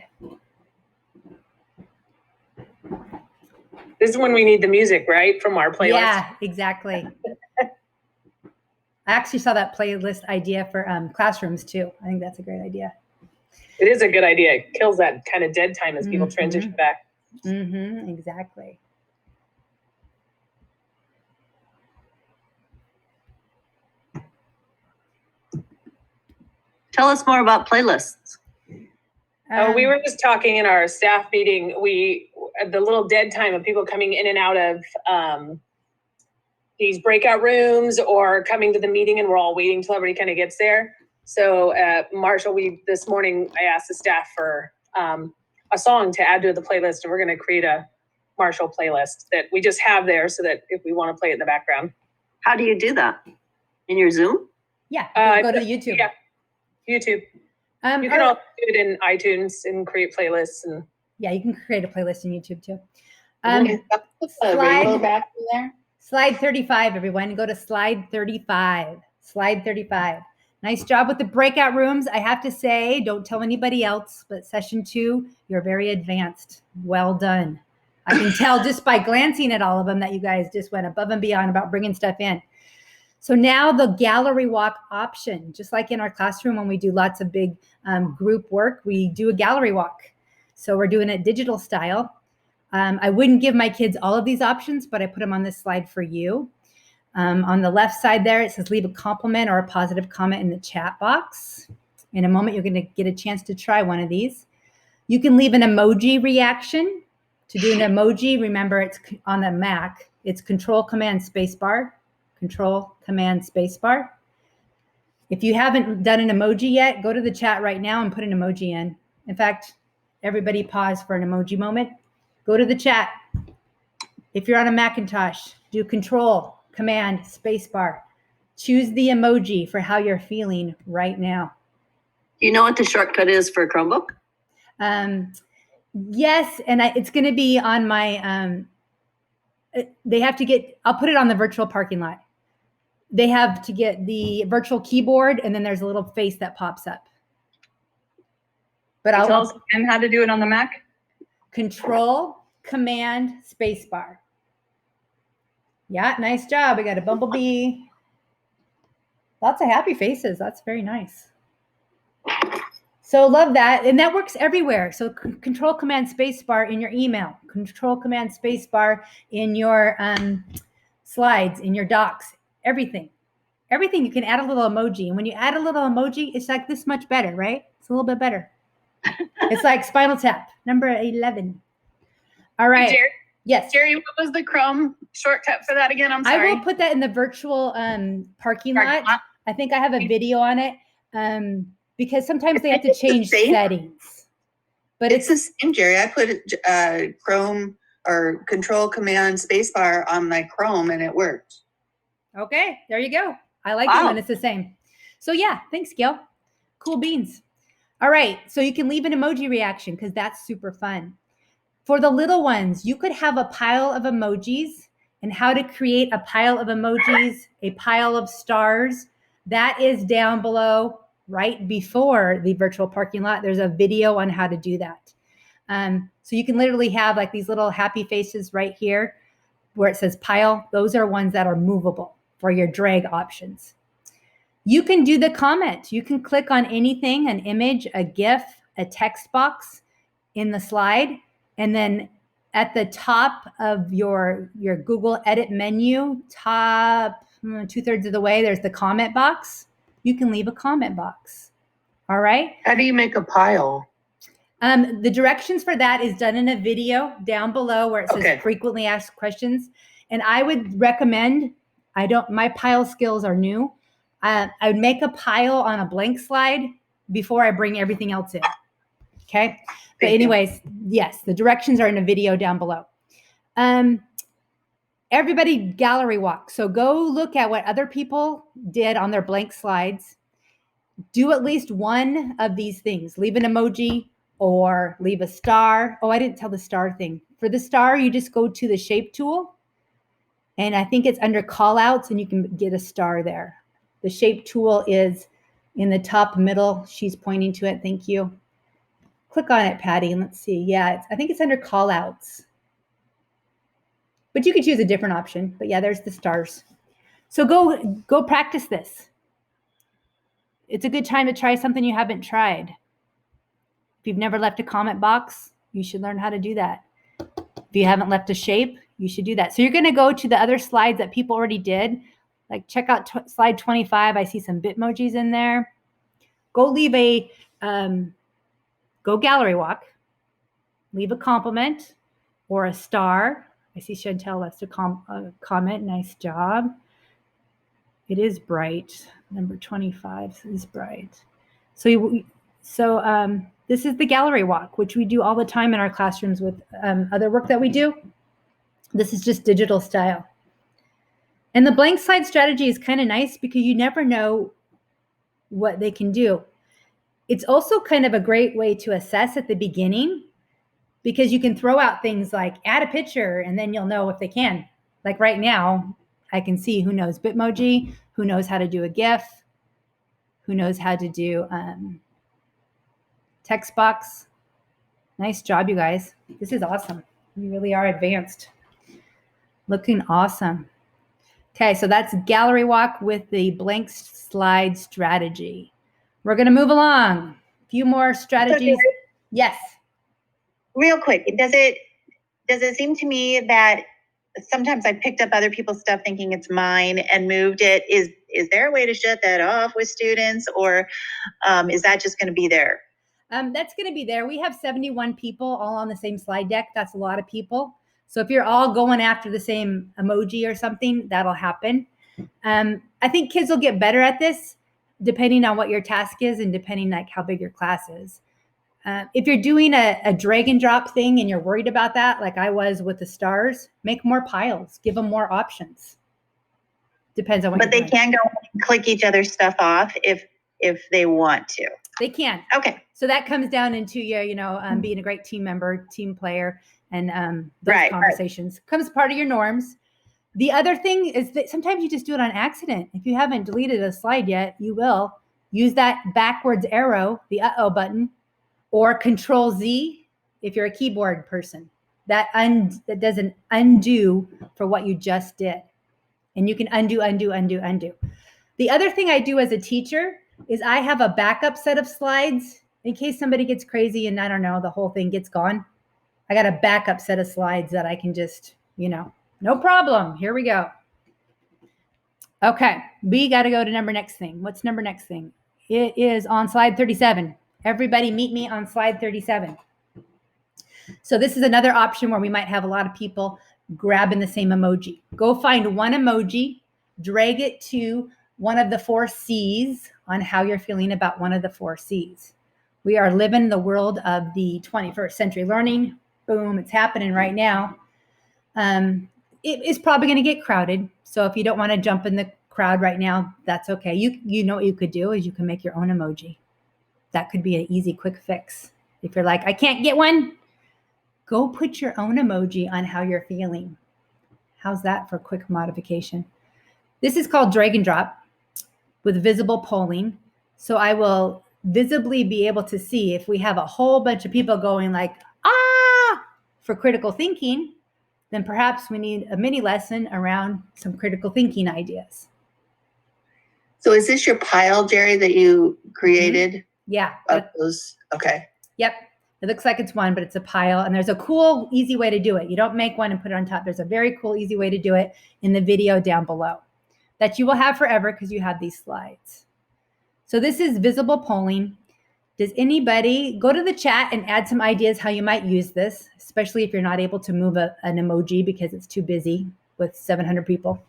This is when we need the music, right? From our playlist. Yeah, exactly. I actually saw that playlist idea for classrooms too. I think that's a great idea. It is a good idea. It kills that kind of dead time as people transition back. Exactly. Tell us more about playlists. We were just talking in our staff meeting. The little dead time of people coming in and out of these breakout rooms or coming to the meeting and we're all waiting till everybody kind of gets there. So Marshall, this morning I asked the staff for a song to add to the playlist, and we're going to create a Marshall playlist that we just have there so that if we want to play it in the background. How do you do that? In your Zoom? Yeah, go to the YouTube. Yeah, YouTube. You can also do it in iTunes and create playlists. And yeah, you can create a playlist in YouTube too. Slide 35, everyone. Go to slide 35. Slide 35. Nice job with the breakout rooms. I have to say, don't tell anybody else, but session 2, you're very advanced. Well done. I can tell just by glancing at all of them that you guys just went above and beyond about bringing stuff in. So now the gallery walk option, just like in our classroom when we do lots of big group work, we do a gallery walk. So we're doing it digital style. I wouldn't give my kids all of these options, but I put them on this slide for you. On the left side there, it says leave a compliment or a positive comment in the chat box. In a moment, you're going to get a chance to try one of these. You can leave an emoji reaction. To do an emoji, remember it's on the Mac. It's Control Command Spacebar. Control Command Spacebar. If you haven't done an emoji yet, go to the chat right now and put an emoji in. In fact, everybody pause for an emoji moment. Go to the chat. If you're on a Macintosh, do Control Command Spacebar. Choose the emoji for how you're feeling right now. Do you know what the shortcut is for Chromebook? Yes, and it's going to be on my, they have to get, I'll put it on the virtual parking lot. They have to get the virtual keyboard, and then there's a little face that pops up. But I'll tell us again how to do it on the Mac. Control Command Spacebar. Yeah, nice job. We got a bumblebee. Lots of happy faces. That's very nice. So love that. And that works everywhere. So Control Command Spacebar in your email. Control Command Spacebar in your slides, in your docs. Everything. Everything. You can add a little emoji. And when you add a little emoji, it's like this much better, right? It's a little bit better. It's like Spinal Tap, number 11. All right. Jerri, yes. Jerri, what was the Chrome shortcut for that again? I'm sorry. I will put that in the virtual parking lot. I think I have a video on it because sometimes they have to change settings. But it's the same, Jerri. I put Chrome or Control Command Spacebar on my Chrome and it worked. Okay, there you go. I like it when it's the same. So yeah, thanks, Gail. Cool beans. All right, so you can leave an emoji reaction because that's super fun. For the little ones, you could have a pile of emojis, and how to create a pile of emojis, a pile of stars. That is down below right before the virtual parking lot. There's a video on how to do that. So you can literally have like these little happy faces right here where it says pile. Those are ones that are movable for your drag options. You can do the comment. You can click on anything, an image, a GIF, a text box in the slide. And then at the top of your Google Edit menu, top 2/3 of the way, there's the comment box. You can leave a comment box. All right. How do you make a pile? The directions for that is done in a video down below where it says frequently asked questions. And I would recommend, my pile skills are new. I would make a pile on a blank slide before I bring everything else in. Okay. But anyways, yes, the directions are in a video down below. Everybody gallery walk. So go look at what other people did on their blank slides. Do at least one of these things. Leave an emoji or leave a star. Oh, I didn't tell the star thing. For the star, you just go to the shape tool. And I think it's under call outs and you can get a star there. The shape tool is in the top middle. She's pointing to it. Thank you. Click on it, Patty, and let's see. Yeah, I think it's under call outs. But you could choose a different option. But yeah, there's the stars. So go practice this. It's a good time to try something you haven't tried. If you've never left a comment box, you should learn how to do that. If you haven't left a shape, you should do that. So you're going to go to the other slides that people already did. Like check out slide 25. I see some Bitmojis in there. Go leave a, go gallery walk. Leave a compliment or a star. I see Chantel left a comment. Nice job. It is bright. Number 25 is bright. So this is the gallery walk, which we do all the time in our classrooms with other work that we do. This is just digital style. And the blank slide strategy is kind of nice because you never know what they can do. It's also kind of a great way to assess at the beginning because you can throw out things like add a picture and then you'll know if they can. Like right now, I can see who knows Bitmoji, who knows how to do a GIF, who knows how to do text box. Nice job, you guys. This is awesome. You really are advanced. Looking awesome. Okay, so that's gallery walk with the blank slide strategy. We're going to move along. A few more strategies. Yes. Real quick, does it seem to me that sometimes I picked up other people's stuff thinking it's mine and moved it? Is there a way to shut that off with students, or is that just going to be there? That's going to be there. We have 71 people all on the same slide deck. That's a lot of people. So if you're all going after the same emoji or something, that'll happen. I think kids will get better at this depending on what your task is and depending like how big your class is. If you're doing a drag and drop thing and you're worried about that, like I was with the stars, make more piles, give them more options. Depends on what. But they can go and click each other's stuff off if they want to. They can. Okay. So that comes down into your, being a great team member, team player, and those conversations comes part of your norms. The other thing is that sometimes you just do it on accident. If you haven't deleted a slide yet, you will use that backwards arrow, the uh-oh button, or Control Z if you're a keyboard person. That does an undo for what you just did. And you can undo. The other thing I do as a teacher is I have a backup set of slides in case somebody gets crazy and I don't know, the whole thing gets gone. I got a backup set of slides that I can just, no problem. Here we go. Okay, we got to go to next thing. What's next thing? It is on slide 37. Everybody meet me on slide 37. So this is another option where we might have a lot of people grabbing the same emoji. Go find one emoji, drag it to one of the 4 C's on how you're feeling about one of the 4 C's. We are living in the world of the 21st century learning. Boom, it's happening right now. It is probably going to get crowded. So if you don't want to jump in the crowd right now, that's okay. You know what you could do is you can make your own emoji. That could be an easy, quick fix. If you're like, I can't get one, go put your own emoji on how you're feeling. How's that for quick modification? This is called drag and drop with visible polling. So I will visibly be able to see if we have a whole bunch of people going like, for critical thinking, then perhaps we need a mini lesson around some critical thinking ideas. So is this your pile, Jerri, that you created? Mm-hmm. Yeah. Of those? Okay. Yep. It looks like it's one, but it's a pile. And there's a cool, easy way to do it. You don't make one and put it on top. There's a very cool, easy way to do it in the video down below that you will have forever because you have these slides. So this is visible polling. Does anybody go to the chat and add some ideas how you might use this, especially if you're not able to move an emoji because it's too busy with 700 people?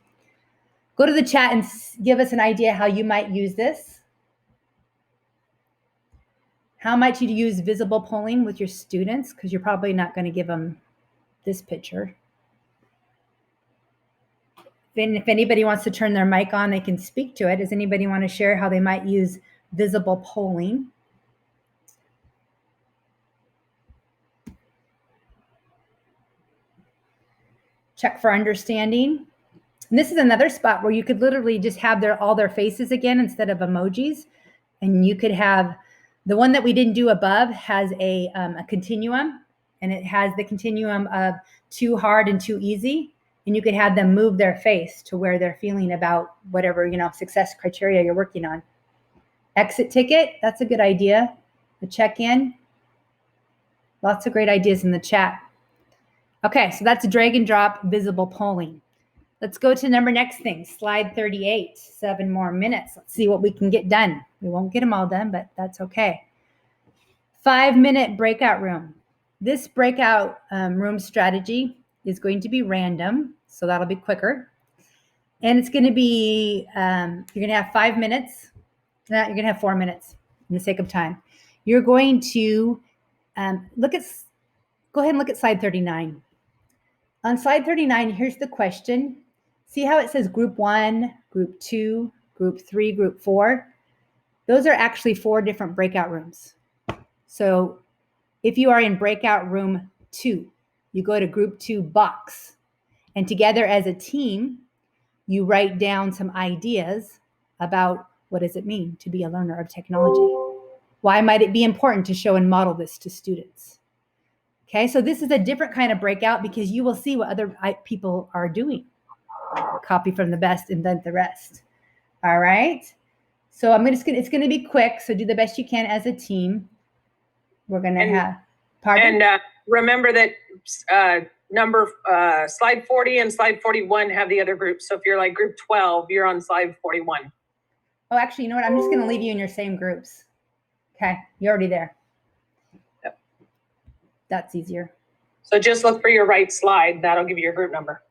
Go to the chat and give us an idea how you might use this. How might you use visible polling with your students? Because you're probably not going to give them this picture. Then if anybody wants to turn their mic on, they can speak to it. Does anybody want to share how they might use visible polling? Check for understanding. And this is another spot where you could literally just have all their faces again instead of emojis. And you could have the one that we didn't do above has a continuum, and it has the continuum of too hard and too easy. And you could have them move their face to where they're feeling about whatever, success criteria you're working on. Exit ticket, that's a good idea. The check-in. Lots of great ideas in the chat. Okay, so that's a drag and drop visible polling. Let's go to next thing, slide 38, 7 more minutes. Let's see what we can get done. We won't get them all done, but that's okay. 5-minute breakout room. This breakout room strategy is going to be random, so that'll be quicker. And it's going to be, you're going to have 5 minutes. You're going to have 4 minutes in the sake of time. You're going to go ahead and look at slide 39. On slide 39, here's the question. See how it says group 1, group 2, group 3, group 4? Those are actually 4 different breakout rooms. So if you are in breakout room 2, you go to group 2 box, and together as a team, you write down some ideas about what does it mean to be a learner of technology? Why might it be important to show and model this to students? Okay, so this is a different kind of breakout because you will see what other people are doing. Copy from the best, invent the rest. All right. So it's going to be quick. So do the best you can as a team. We're going to have, pardon? And remember that slide 40 and slide 41 have the other groups. So if you're like group 12, you're on slide 41. Oh, actually, you know what? I'm just going to leave you in your same groups. Okay, you're already there. Yep. That's easier. So just look for your right slide. That'll give you your group number.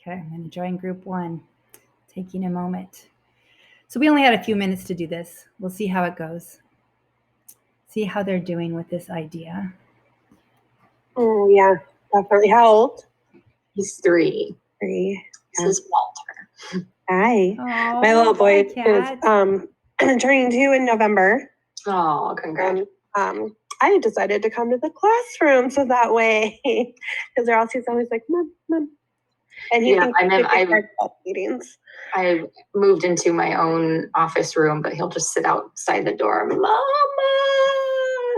Okay, I'm going to join group 1, taking a moment. So we only had a few minutes to do this. We'll see how it goes. See how they're doing with this idea. Oh, yeah, definitely. How old? He's 3. 3. This is Walter. Hi. Oh, my little boy hi, Kat. is turning 2 in November. Oh, congrats. I decided to come to the classroom so that way, because they're always like, Mom, Mom. And he thinks meetings. I moved into my own office room, but he'll just sit outside the door, Mama.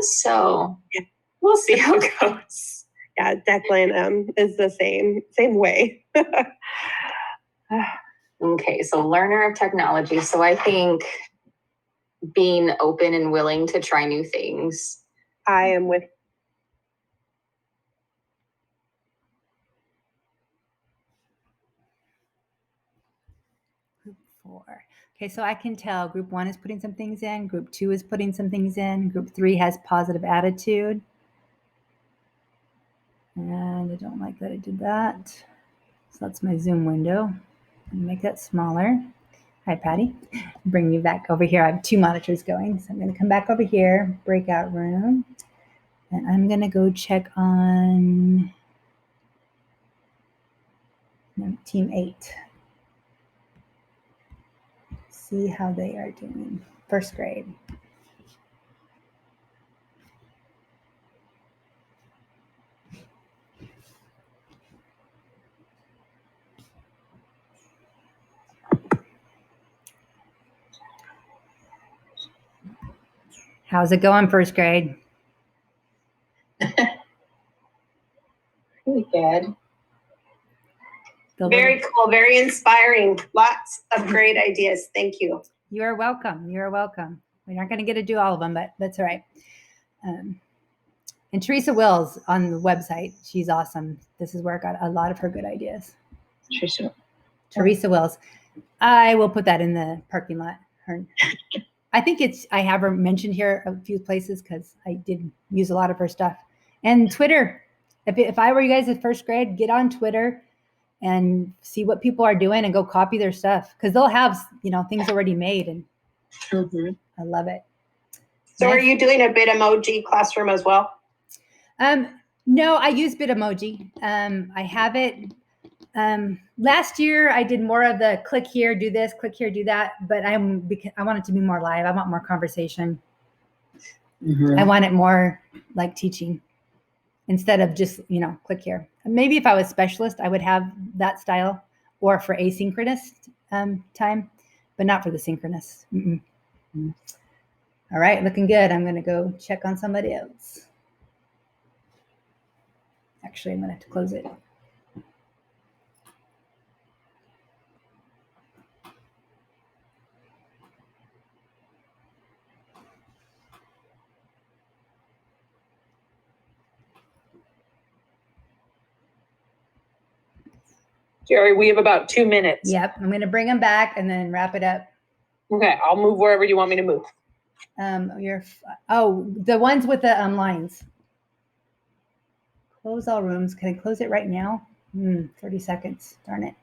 So we'll see how it goes. Yeah, Declan is the same way. Okay, so learner of technology. So I think being open and willing to try new things. I am with. Group 4. Okay, so I can tell group 1 is putting some things in, group 2 is putting some things in, group 3 has positive attitude. And I don't like that I did that. So that's my Zoom window. Make that smaller. Hi, Patty. Bring you back over here. I have 2 monitors going. So I'm going to come back over here, breakout room. And I'm going to go check on team 8. See how they are doing. First grade. How's it going, first grade? Pretty good. Very cool, very inspiring. Lots of great ideas. Thank you. You're welcome. You're welcome. We're not going to get to do all of them, but that's all right. And Teresa Wills on the website, she's awesome. This is where I got a lot of her good ideas. Teresa Wills. I will put that in the parking lot. I think I have her mentioned here a few places because I did use a lot of her stuff. And Twitter. If I were you guys in first grade, get on Twitter and see what people are doing and go copy their stuff because they'll have things already made, and I love it. So are you doing a Bitmoji classroom as well? No, I use Bitmoji. I have it. Last year I did more of the click here, do this, click here, do that, but I want it to be more live. I want more conversation. I want it more like teaching instead of just, click here. Maybe if I was specialist, I would have that style, or for asynchronous time, but not for the synchronous. All right, looking good. I'm going to go check on somebody else. Actually, I'm going to have to close it. Jerri, we have about 2 minutes. Yep, I'm gonna bring them back and then wrap it up. Okay, I'll move wherever you want me to move. The ones with the lines. Close all rooms. Can I close it right now? 30 seconds. Darn it.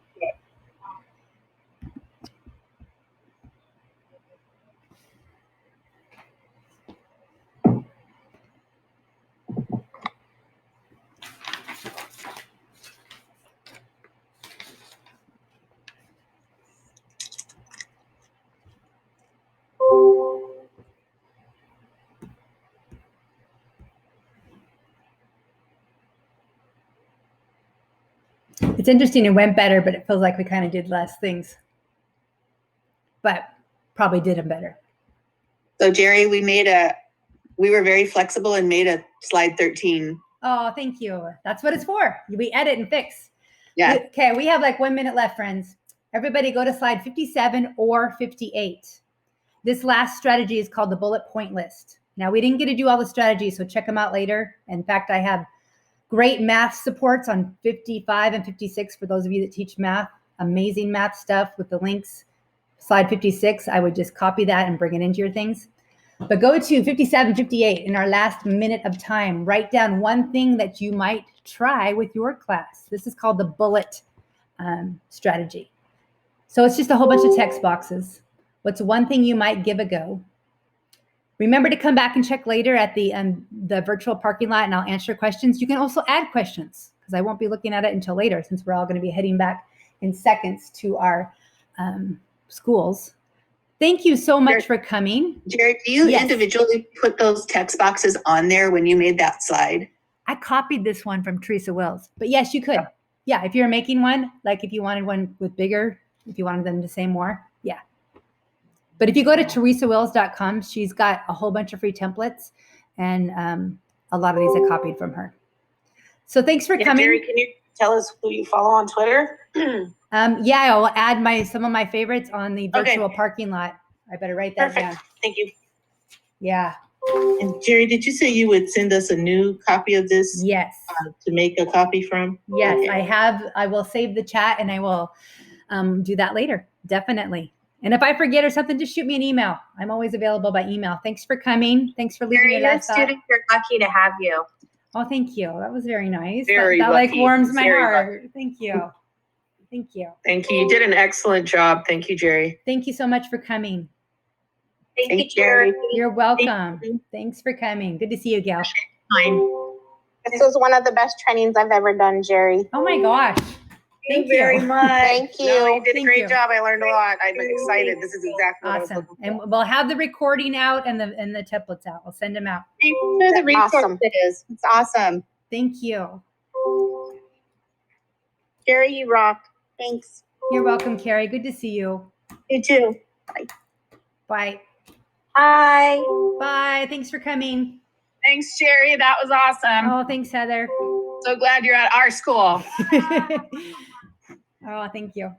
It's interesting. It went better, but it feels like we kind of did less things. But probably did them better. So Jerri, we were very flexible and made a slide 13. Oh, thank you. That's what it's for. We edit and fix. Yeah. Okay, we have like 1 minute left, friends. Everybody go to slide 57 or 58. This last strategy is called the bullet point list. Now, we didn't get to do all the strategies, so check them out later. In fact, I have great math supports on 55 and 56 for those of you that teach math. Amazing math stuff with the links. Slide 56, I would just copy that and bring it into your things. But go to 57, 58 in our last minute of time. Write down one thing that you might try with your class. This is called the bullet strategy. So it's just a whole bunch of text boxes. What's one thing you might give a go? Remember to come back and check later at the virtual parking lot, and I'll answer questions. You can also add questions because I won't be looking at it until later since we're all going to be heading back in seconds to our schools. Thank you so much for coming. Jerri, do you individually put those text boxes on there when you made that slide? I copied this one from Teresa Wills, but yes, you could. Yeah, if you're making one, like if you wanted one with bigger, if you wanted them to say more, yeah. But if you go to teresawills.com, she's got a whole bunch of free templates, and a lot of these I copied from her. So thanks for coming. Jerri, can you tell us who you follow on Twitter? Yeah, I'll add some of my favorites on the virtual parking lot. I better write that down. Thank you. Yeah. And Jerri, did you say you would send us a new copy of this? Yes. To make a copy from? Yes, Okay. I have. I will save the chat and I will do that later. Definitely. And if I forget or something, just shoot me an email. I'm always available by email. Thanks for coming. Thanks for leaving Jerri, your your last thought. students are lucky to have you. Oh, thank you. That was very nice. Very that like lucky. warms my Very heart. Thank you. Thank you. Thank you. You did an excellent job. Thank you, Jerri. Thank you so much for coming. Thank you, Jerri. You're welcome. Thanks for coming. Good to see you, Gail. This was one of the best trainings I've ever done, Jerri. Oh my gosh. Thank you very much. Thank you. No, you did a Thank great you. job. I learned a lot. I'm excited. This is exactly what I was Awesome. looking for. And we'll have the recording out and the templates out. We'll send them out. Thanks for the resources. Awesome. It's awesome. Thank you. Jerri, you rock. Thanks. You're welcome, Carrie. Good to see you. You too. Bye. Bye. Bye. Thanks for coming. Thanks, Jerri. That was awesome. Oh, thanks, Heather. So glad you're at our school. Oh, thank you.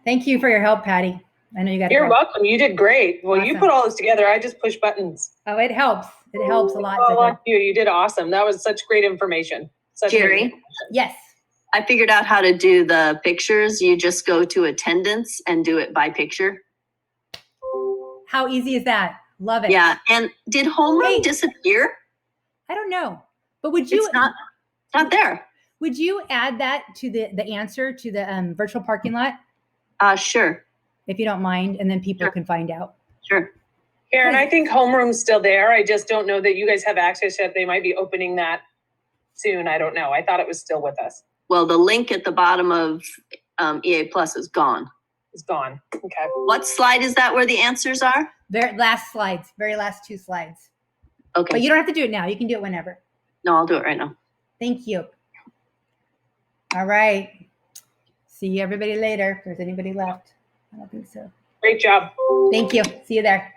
Thank you for your help, Patty. I know you got. You're welcome. You did great. Well, you Awesome. put all this together. I just push buttons. Oh, it helps. It helps a lot. Well, on you. You did awesome. That was such great information. Such great Jerri, information. Yes. I figured out how to do the pictures. You just go to attendance and do it by picture. How easy is that? Love it. Yeah. And did homeroom disappear? I don't know, but would you? It's not there. Would you add that to the answer to the virtual parking lot? Sure. If you don't mind, and then people can find out. Sure. Karen, I think homeroom's still there. I just don't know that you guys have access yet. They might be opening that soon. I don't know. I thought it was still with us. Well, the link at the bottom of EA Plus is gone. It's gone. Okay. What slide is that where the answers are? Very last slides. Very last two slides. Okay. But you don't have to do it now. You can do it whenever. No, I'll do it right now. Thank you. All right. See you everybody later. If there's anybody left. I don't think so. Great job. Thank you. See you there.